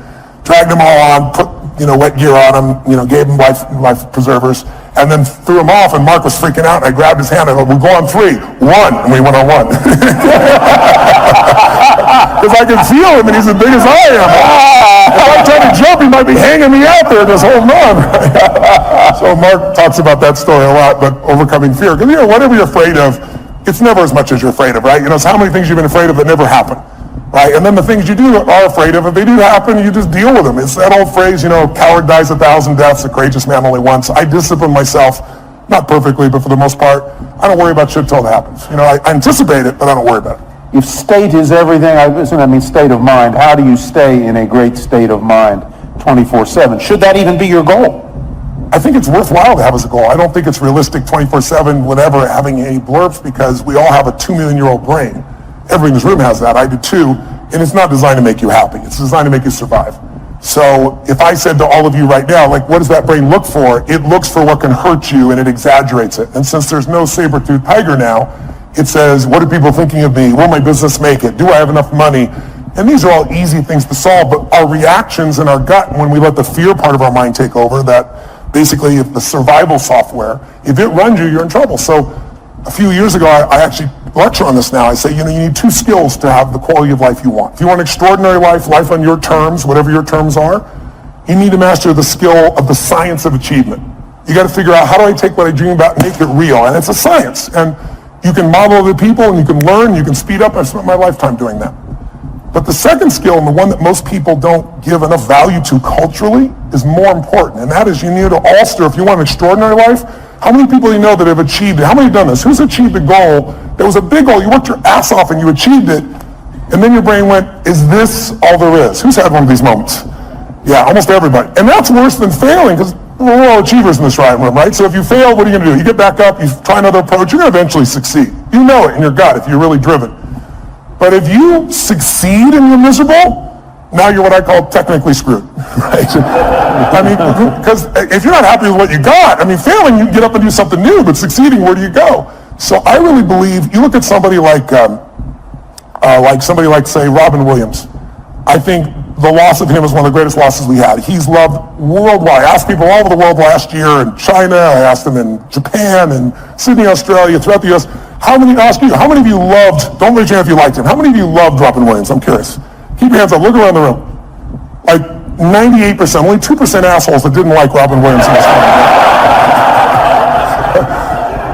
Dragged them all on, put wet gear on them, gave them life preservers, and then threw them off, and Mark was freaking out, and I grabbed his hand, and I go, we'll go on 3, 1, and we went on 1. Because I can feel him, and he's as big as I am. If I try to jump, he might be hanging me out there just holding on. So Mark talks about that story a lot, but overcoming fear. Because, whatever you're afraid of, it's never as much as you're afraid of, right? So how many things you've been afraid of that never happen? Right? And then the things you are afraid of, if they do happen, you just deal with them. It's that old phrase, coward dies 1,000 deaths, a courageous man only once. I discipline myself, not perfectly, but for the most part, I don't worry about shit till it happens. I anticipate it, but I don't worry about it. If state is everything, I mean state of mind, how do you stay in a great state of mind 24/7? Should that even be your goal? I think it's worthwhile to have as a goal. I don't think it's realistic 24/7 whenever having any blurbs, because we all have a 2-million-year-old brain. Everybody in this room has that. I do too. And it's not designed to make you happy. It's designed to make you survive. So if I said to all of you right now, what does that brain look for? It looks for what can hurt you, and it exaggerates it. And since there's no saber-toothed tiger now, it says, what are people thinking of me? Will my business make it? Do I have enough money? And these are all easy things to solve, but our reactions in our gut, when we let the fear part of our mind take over, that basically if the survival software, if it runs you, you're in trouble. So a few years ago, I actually lecture on this now. I say, you need 2 skills to have the quality of life you want. If you want an extraordinary life on your terms, whatever your terms are, you need to master the skill of the science of achievement. You got to figure out, how do I take what I dream about and make it real? And it's a science. And you can model other people, and you can learn, you can speed up. I've spent my lifetime doing that. But the second skill, and the one that most people don't give enough value to culturally, is more important. And that is you need to alter, if you want an extraordinary life, how many people you know that have achieved it? How many have done this? Who's achieved a goal that was a big goal? You worked your ass off and you achieved it, and then your brain went, is this all there is? Who's had one of these moments? Yeah, almost everybody. And that's worse than failing, because we're all achievers in this room, right? So if you fail, what are you going to do? You get back up, you try another approach, you're going to eventually succeed. You know it in your gut if you're really driven. But if you succeed and you're miserable, now you're what I call technically screwed, right? I mean, because if you're not happy with what you got, I mean, failing, you get up and do something new, but succeeding, where do you go? So I really believe, you look at somebody like say, Robin Williams. I think the loss of him is one of the greatest losses we had. He's loved worldwide. I asked people all over the world last year in China, I asked them in Japan and Sydney, Australia, throughout the US, how many of you loved, don't raise your hand if you liked him, how many of you loved Robin Williams? I'm curious. Keep your hands up, look around the room. Like 98%, only 2% assholes that didn't like Robin Williams in this film.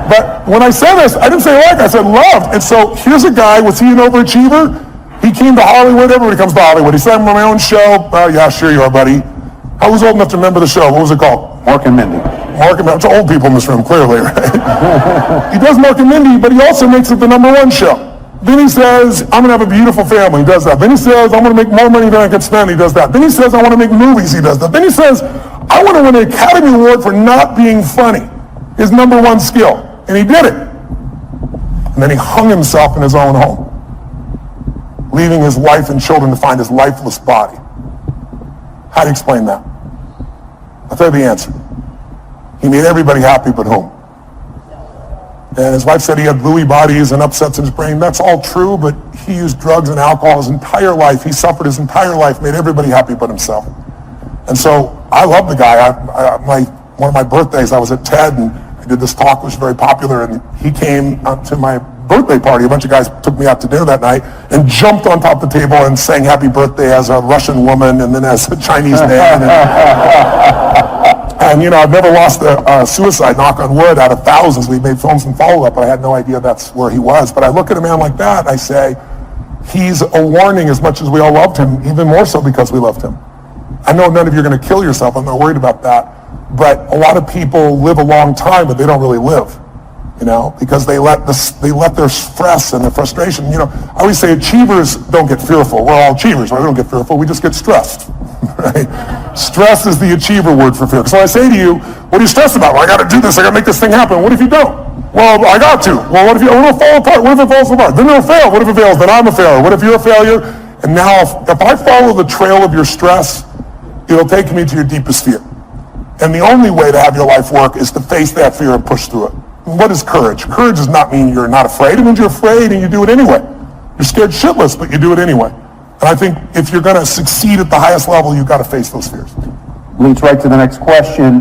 But when I said this, I didn't say like, I said loved. And so here's a guy, was he an overachiever? He came to Hollywood, everybody comes to Hollywood. He said, I'm on my own show. Oh yeah, sure you are, buddy. I was old enough to remember the show. What was it called? Mark and Mindy. Mark and Mindy. It's old people in this room, clearly, right? He does Mark and Mindy, but he also makes it the #1 show. Then he says, I'm going to have a beautiful family. He does that. Then he says, I'm going to make more money than I can spend. He does that. Then he says, I want to make movies. He does that. Then he says, I want to win an Academy Award for not being funny. His #1 skill. And he did it. And then he hung himself in his own home, leaving his wife and children to find his lifeless body. How do you explain that? I'll tell you the answer. He made everybody happy but whom? And his wife said he had Lewy bodies and upsets in his brain. That's all true, but he used drugs and alcohol his entire life. He suffered his entire life, made everybody happy but himself. And so I love the guy. One of my birthdays, I was at TED and I did this talk, which was very popular, and he came up to my birthday party. A bunch of guys took me out to dinner that night and jumped on top of the table and sang happy birthday as a Russian woman and then as a Chinese man. And you know, I've never lost a suicide, knock on wood, out of thousands. We've made films and follow-up, but I had no idea that's where he was. But I look at a man like that and I say, he's a warning as much as we all loved him, even more so because we loved him. I know none of you are going to kill yourself. I'm not worried about that. But a lot of people live a long time, but they don't really live, you know, because they let their stress and their frustration, you know, I always say achievers don't get fearful. We're all achievers, right? We don't get fearful. We just get stressed, right? Stress is the achiever word for fear. So I say to you, what are you stressed about? Well, I got to do this. I got to make this thing happen. What if you don't? Well, I got to. Well, what if it'll fall apart? What if it falls apart? Then it'll fail. What if it fails? Then I'm a failure. What if you're a failure? And now if I follow the trail of your stress, it'll take me to your deepest fear. And the only way to have your life work is to face that fear and push through it. What is courage? Courage does not mean you're not afraid. It means you're afraid and you do it anyway. You're scared shitless, but you do it anyway. And I think if you're going to succeed at the highest level, you've got to face those fears. Leads right to the next question.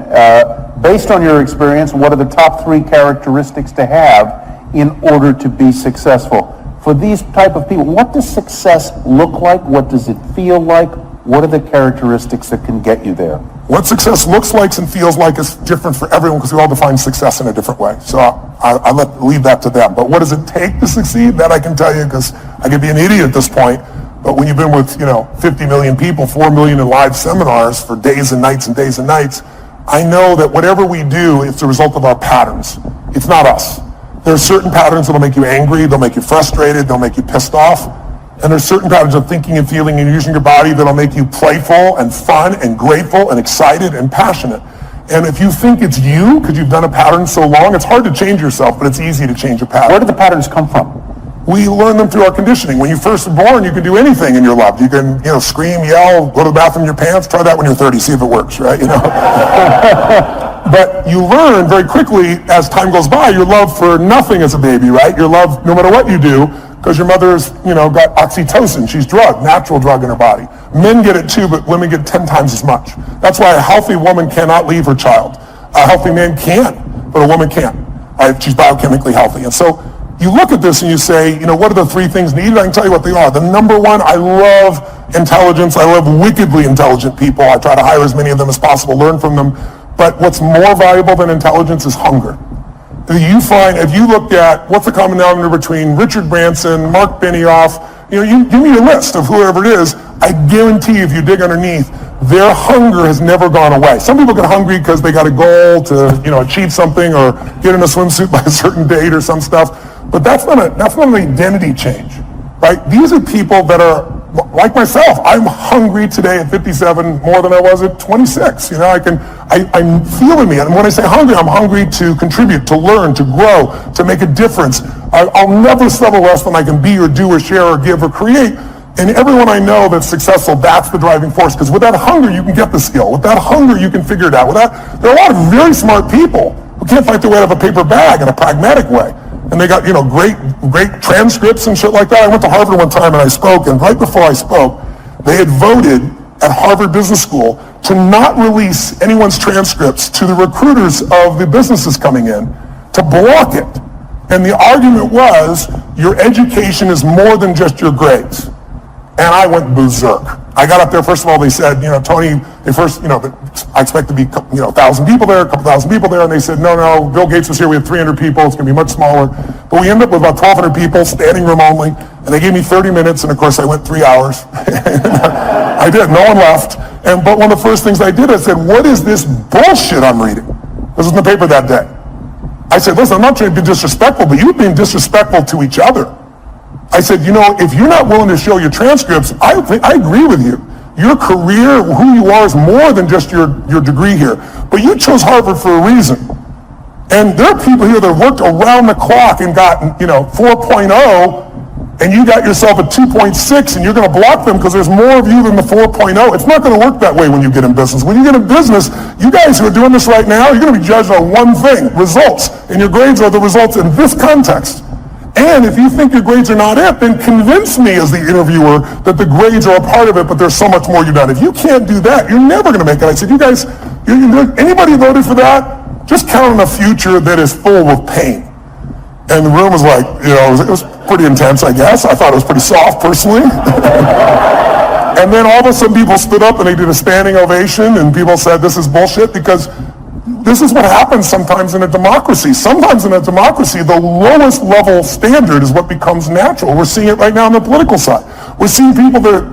Based on your experience, what are the top 3 characteristics to have in order to be successful? For these type of people, what does success look like? What does it feel like? What are the characteristics that can get you there? What success looks like and feels like is different for everyone because we all define success in a different way. So I leave that to them. But what does it take to succeed? That I can tell you because I could be an idiot at this point. But when you've been with 50 million people, 4 million in live seminars for days and nights and days and nights, I know that whatever we do, it's a result of our patterns. It's not us. There are certain patterns that'll make you angry, they'll make you frustrated, they'll make you pissed off. And there's certain patterns of thinking and feeling and using your body that'll make you playful and fun and grateful and excited and passionate. And if you think it's you, because you've done a pattern so long, it's hard to change yourself, but it's easy to change a pattern. Where do the patterns come from? We learn them through our conditioning. When you first are born, you can do anything in your life. You can, scream, yell, go to the bathroom in your pants. Try that when you're 30, see if it works, right? But you learn very quickly as time goes by, your love for nothing as a baby, right? Your love, no matter what you do, because your mother's, got oxytocin. She's natural drug in her body. Men get it too, but women get 10 times as much. That's why a healthy woman cannot leave her child. A healthy man can, but a woman can't. She's biochemically healthy. And so you look at this and you say, what are the 3 things needed? I can tell you what they are. The number 1, I love intelligence. I love wickedly intelligent people. I try to hire as many of them as possible, learn from them. But what's more valuable than intelligence is hunger. You find, if you looked at what's the common denominator between Richard Branson, Mark Benioff, you give me your list of whoever it is. I guarantee if you dig underneath, their hunger has never gone away. Some people get hungry because they got a goal to, achieve something or get in a swimsuit by a certain date or some stuff. But that's not an identity change, right? These are people that are like myself. I'm hungry today at 57 more than I was at 26. I'm feeling me. And when I say hungry, I'm hungry to contribute, to learn, to grow, to make a difference. I'll never settle less than I can be or do or share or give or create. And everyone I know that's successful, that's the driving force. Because with that hunger, you can get the skill. With that hunger, you can figure it out. There are a lot of very smart people who can't fight their way out of a paper bag in a pragmatic way. And they got, great transcripts and shit like that. I went to Harvard one time and I spoke, and right before I spoke, they had voted at Harvard Business School to not release anyone's transcripts to the recruiters of the businesses coming in, to block it. And the argument was, your education is more than just your grades. And I went berserk. I got up there, first of all, they said, Tony, I expect to be, 1,000 people there, a couple thousand people there. And they said, no, Bill Gates was here. We had 300 people. It's going to be much smaller. But we ended up with about 1,200 people, standing room only. And they gave me 30 minutes. And of course, I went 3 hours. I did. No one left. But one of the first things I did, I said, what is this bullshit I'm reading? This was in the paper that day. I said, listen, I'm not trying to be disrespectful, but you're being disrespectful to each other. I said, if you're not willing to show your transcripts, I agree with you. Your career, who you are, is more than just your degree here. But you chose Harvard for a reason. And there are people here that worked around the clock and got, 4.0, and you got yourself a 2.6, and you're going to block them because there's more of you than the 4.0. It's not going to work that way when you get in business. When you get in business, you guys who are doing this right now, you're going to be judged on one thing, results. And your grades are the results in this context. And if you think your grades are not it, then convince me as the interviewer that the grades are a part of it, but there's so much more you've done. If you can't do that, you're never going to make it. I said, you guys, anybody voted for that? Just count on a future that is full of pain. And the room was like, it was pretty intense, I guess. I thought it was pretty soft, personally. And then all of a sudden people stood up and they did a standing ovation, and people said, this is bullshit, because this is what happens sometimes in a democracy. Sometimes in a democracy, the lowest level standard is what becomes natural. We're seeing it right now on the political side. We're seeing people that,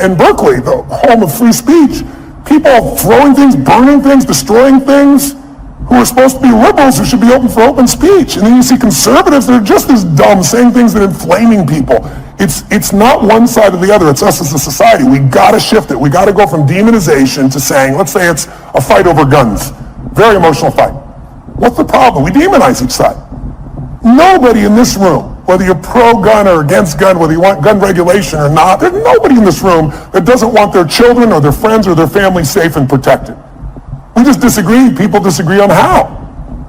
in Berkeley, the home of free speech, people throwing things, burning things, destroying things, who are supposed to be liberals who should be open for open speech. And then you see conservatives that are just as dumb, saying things that are inflaming people. It's not one side or the other. It's us as a society. We got to shift it. We got to go from demonization to saying, let's say it's a fight over guns. Very emotional fight. What's the problem? We demonize each side. Nobody in this room, whether you're pro-gun or against gun, whether you want gun regulation or not, there's nobody in this room that doesn't want their children or their friends or their family safe and protected. We just disagree. People disagree on how.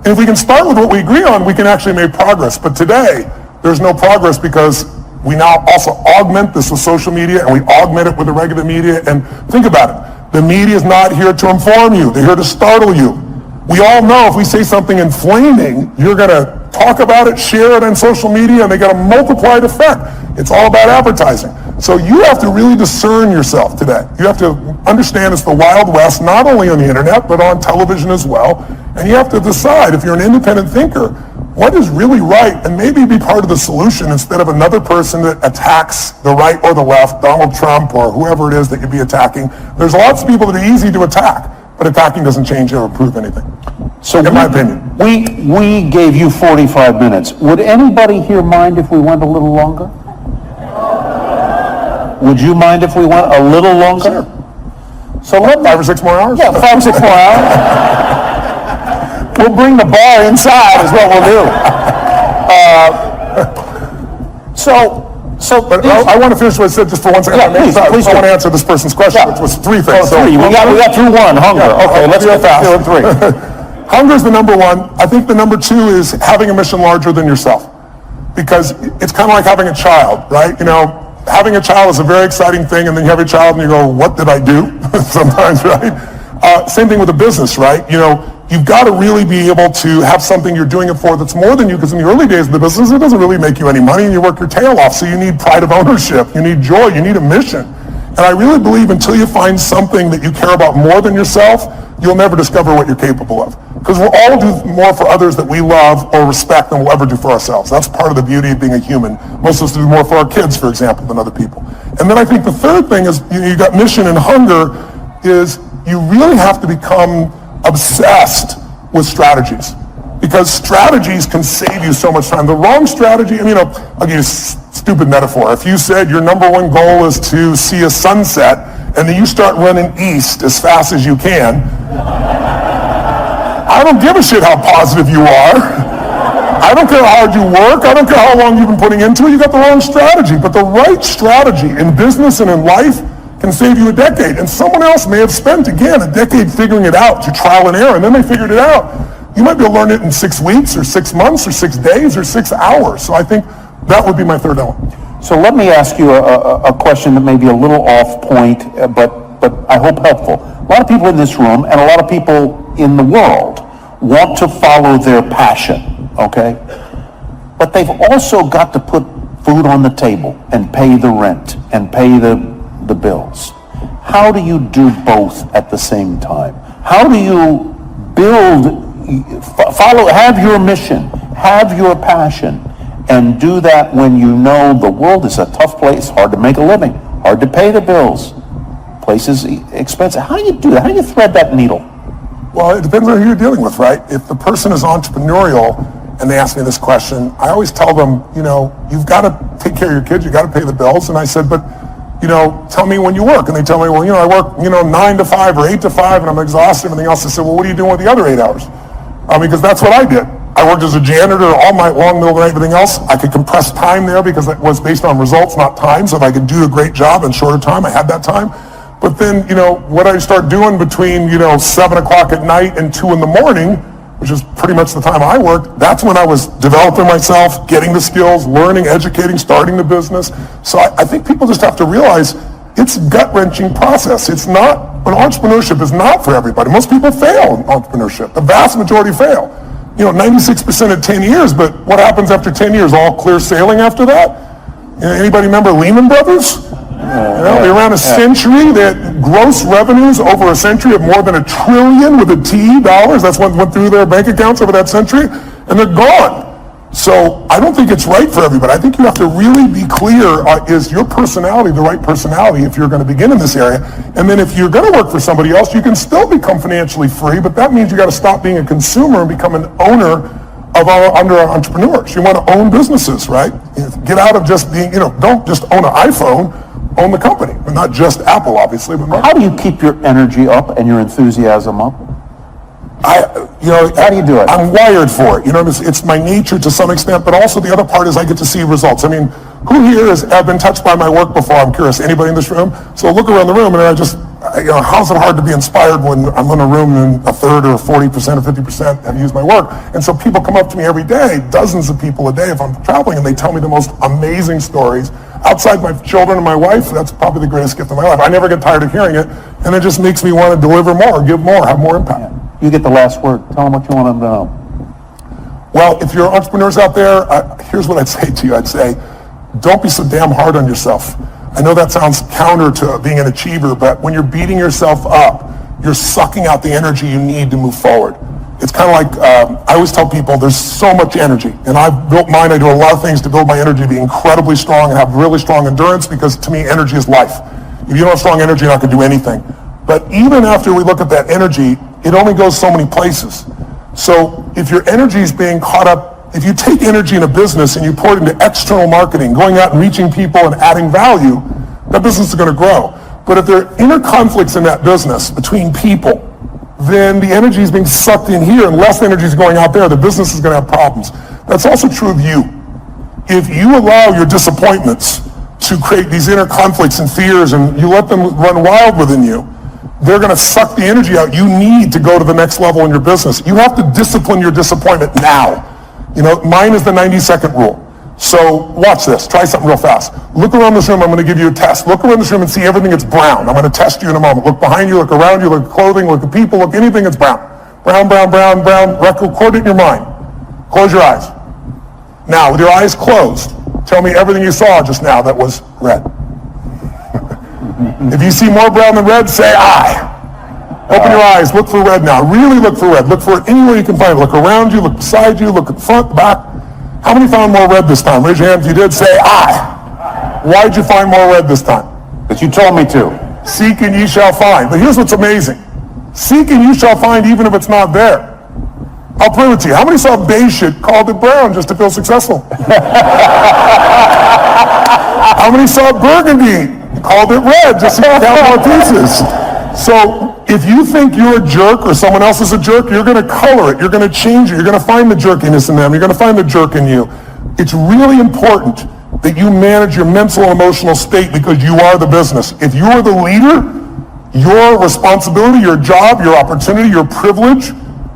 And if we can start with what we agree on, we can actually make progress. But today, there's no progress because we now also augment this with social media, and we augment it with the regular media. And think about it. The media is not here to inform you. They're here to startle you. We all know if we say something inflaming, you're going to talk about it, share it on social media, and they got a multiplied effect. It's all about advertising. So you have to really discern yourself today. You have to understand it's the Wild West, not only on the internet, but on television as well. And you have to decide, if you're an independent thinker, what is really right, and maybe be part of the solution instead of another person that attacks the right or the left, Donald Trump or whoever it is that you'd be attacking. There's lots of people that are easy to attack, but attacking doesn't change or improve anything. So in my opinion. We gave you 45 minutes. Would anybody here mind if we went a little longer? Would you mind if we went a little longer? Sure. So let 5 or 6 more hours? Yeah, 5 or 6 more hours. We'll bring the bar inside is what we'll do. But I want to finish what I said just for 1 second. Yeah, please I want do. to answer this person's question, which was 3 things. Oh, 3. We got through 1, hunger. Yeah, okay, let's get fast. 3. Hunger is the number 1. I think the number 2 is having a mission larger than yourself. Because it's kind of like having a child, right? Having a child is a very exciting thing, and then you have a child and you go, what did I do? Sometimes, right? Same thing with a business, right? You've got to really be able to have something you're doing it for that's more than you, because in the early days of the business, it doesn't really make you any money, and you work your tail off. So you need pride of ownership. You need joy. You need a mission. And I really believe until you find something that you care about more than yourself, you'll never discover what you're capable of. Because we'll all do more for others that we love or respect than we'll ever do for ourselves. That's part of the beauty of being a human. Most of us do more for our kids, for example, than other people. And then I think the third thing is, you got mission and hunger, is you really have to become obsessed with strategies. Because strategies can save you so much time. The wrong strategy, I'll give you a stupid metaphor. If you said your number one goal is to see a sunset, and then you start running east as fast as you can, I don't give a shit how positive you are. I don't care how hard you work. I don't care how long you've been putting into it. You got the wrong strategy. But the right strategy in business and in life can save you a decade. And someone else may have spent, again, a decade figuring it out through trial and error, and then they figured it out. You might be able to learn it in 6 weeks or 6 months or 6 days or 6 hours. So I think that would be my third element. So let me ask you a question that may be a little off point, but I hope helpful. A lot of people in this room and a lot of people in the world want to follow their passion, okay? But they've also got to put food on the table and pay the rent and pay the bills. How do you do both at the same time? How do you have your mission, have your passion, and do that when you know the world is a tough place, hard to make a living, hard to pay the bills, places expensive? How do you do that? How do you thread that needle? Well, it depends on who you're dealing with, right? If the person is entrepreneurial and they ask me this question, I always tell them, you've got to take care of your kids, you've got to pay the bills. And I said, but, tell me when you work. And they tell me, well, I work, 9 to 5 or 8 to 5 and I'm exhausted and everything else. I said, well, what are you doing with the other 8 hours? Because that's what I did. I worked as a janitor all night long, middle of the night, everything else. I could compress time there because it was based on results, not time. So if I could do a great job in shorter time, I had that time. But then, what I start doing between, 7 o'clock at night and 2 in the morning, which is pretty much the time I worked, that's when I was developing myself, getting the skills, learning, educating, starting the business. So I think people just have to realize it's a gut-wrenching process. Entrepreneurship is not for everybody. Most people fail in entrepreneurship. The vast majority fail. 96% at 10 years, but what happens after 10 years? All clear sailing after that? Anybody remember Lehman Brothers? Around a century, that gross revenues over a century of more than $1 trillion with a T dollars. That's what went through their bank accounts over that century, and they're gone. So I don't think it's right for everybody. I think you have to really be clear, is your personality the right personality if you're going to begin in this area? And then if you're going to work for somebody else, you can still become financially free, but that means you got to stop being a consumer and become an owner under entrepreneurs. You want to own businesses, right? Get out of just being, don't just own an iPhone, own the company, but not just Apple, obviously. But how do you keep your energy up and your enthusiasm up? How do you do it? I'm wired for it. It's my nature to some extent, but also the other part is I get to see results. Who here has been touched by my work before? I'm curious. Anybody in this room? So look around the room, and how's it hard to be inspired when I'm in a room and a third or 40% or 50% have used my work? And so people come up to me every day, dozens of people a day if I'm traveling, and they tell me the most amazing stories. Outside my children and my wife, that's probably the greatest gift of my life. I never get tired of hearing it, and it just makes me want to deliver more, give more, have more impact. You get the last word. Tell them what you want them to know. Well, if you're entrepreneurs out there, here's what I'd say to you. I'd say, don't be so damn hard on yourself. I know that sounds counter to being an achiever, but when you're beating yourself up, you're sucking out the energy you need to move forward. It's kind of like, I always tell people there's so much energy, and I've built mine. I do a lot of things to build my energy to be incredibly strong and have really strong endurance, because to me, energy is life. If you don't have strong energy, you're not going to do anything. But even after we look at that energy, it only goes so many places. So if your energy is being caught up, if you take energy in a business and you pour it into external marketing, going out and reaching people and adding value, that business is going to grow. But if there are inner conflicts in that business between people, then the energy is being sucked in here and less energy is going out there. The business is going to have problems. That's also true of you. If you allow your disappointments to create these inner conflicts and fears and you let them run wild within you, they're going to suck the energy out you need to go to the next level in your business. You have to discipline your disappointment now. Mine is the 90-second rule. So watch this. Try something real fast. Look around this room. I'm going to give you a test. Look around this room and see everything that's brown. I'm going to test you in a moment. Look behind you, look around you, look at clothing, look at people, look anything that's brown. Brown, brown, brown, brown. Record it in your mind. Close your eyes. Now, with your eyes closed, tell me everything you saw just now that was red. If you see more brown than red, say I. Open your eyes, look for red now. Really look for red. Look for it anywhere you can find it. Look around you, look beside you, look at the front, the back. How many found more red this time? Raise your hand if you did. Say, I. Why did you find more red this time? But you told me to. Seek and ye shall find. But here's what's amazing. Seek and you shall find even if it's not there. I'll prove it to you. How many saw beige shit, called it brown just to feel successful? How many saw burgundy, called it red just to count more pieces? So if you think you're a jerk or someone else is a jerk, you're going to color it. You're going to change it. You're going to find the jerkiness in them. You're going to find the jerk in you. It's really important that you manage your mental and emotional state because you are the business. If you are the leader, your responsibility, your job, your opportunity, your privilege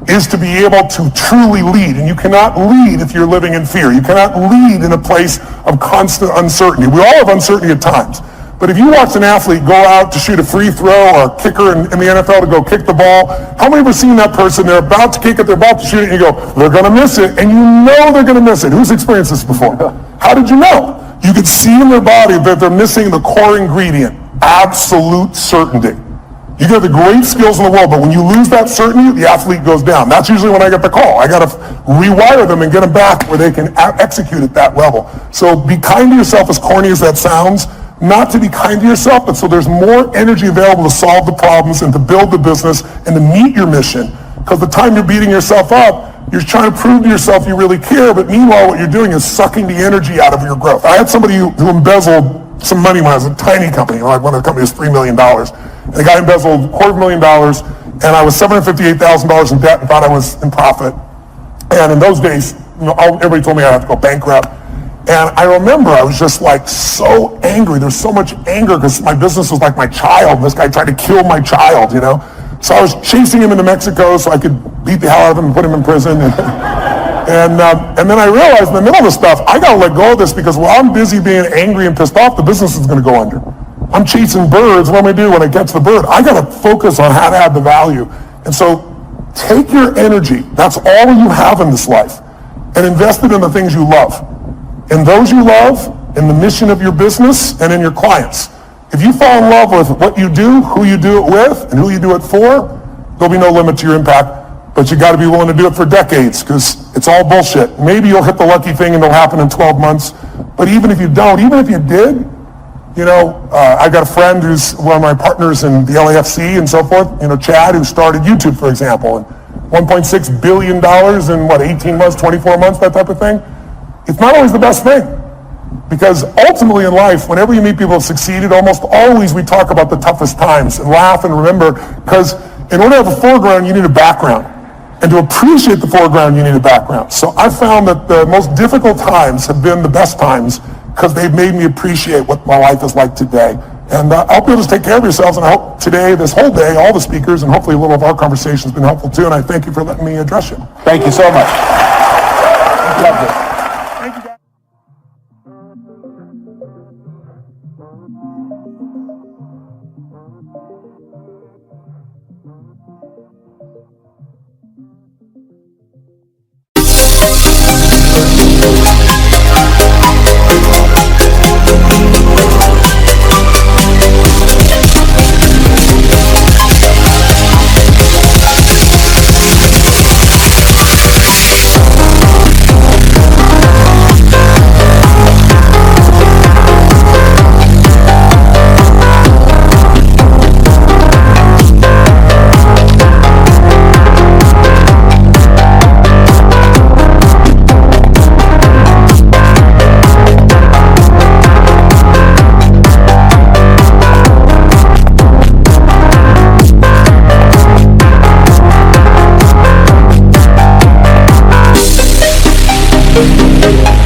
is to be able to truly lead. And you cannot lead if you're living in fear. You cannot lead in a place of constant uncertainty. We all have uncertainty at times. But if you watch an athlete go out to shoot a free throw or a kicker in the NFL to go kick the ball, how many of you have seen that person? They're about to kick it, they're about to shoot it, and you go, they're going to miss it, and you know they're going to miss it. Who's experienced this before? How did you know? You could see in their body that they're missing the core ingredient, absolute certainty. You can have the great skills in the world, but when you lose that certainty, the athlete goes down. That's usually when I get the call. I got to rewire them and get them back where they can execute at that level. So be kind to yourself, as corny as that sounds. Not to be kind to yourself, but so there's more energy available to solve the problems and to build the business and to meet your mission. Because the time you're beating yourself up, you're trying to prove to yourself you really care, but meanwhile what you're doing is sucking the energy out of your growth. I had somebody who embezzled some money when I was a tiny company, like one of the companies was $3 million. And the guy embezzled $250,000, and I was $758,000 in debt and thought I was in profit. And in those days, everybody told me I had to go bankrupt. And I remember I was just like so angry. There's so much anger because my business was like my child. This guy tried to kill my child, So I was chasing him into Mexico so I could beat the hell out of him and put him in prison. And then I realized in the middle of this stuff, I got to let go of this because while I'm busy being angry and pissed off, the business is going to go under. I'm chasing birds. What am I do when I catch the bird? I got to focus on how to add the value. And so take your energy. That's all you have in this life. And invest it in the things you love. In those you love, in the mission of your business, and in your clients. If you fall in love with what you do, who you do it with, and who you do it for, there'll be no limit to your impact. But you got to be willing to do it for decades because it's all bullshit. Maybe you'll hit the lucky thing and it'll happen in 12 months. But even if you don't, even if you did, I got a friend who's one of my partners in the LAFC and so forth, Chad, who started YouTube, for example, and $1.6 billion in 18 months, 24 months, that type of thing. It's not always the best thing because ultimately in life, whenever you meet people who have succeeded, almost always we talk about the toughest times and laugh and remember because in order to have a foreground, you need a background. And to appreciate the foreground, you need a background. So I found that the most difficult times have been the best times because they've made me appreciate what my life is like today. And I hope you'll just take care of yourselves. And I hope today, this whole day, all the speakers, and hopefully a little of our conversation has been helpful too. And I thank you for letting me address you. Thank you so much. Loved it. We'll be right back.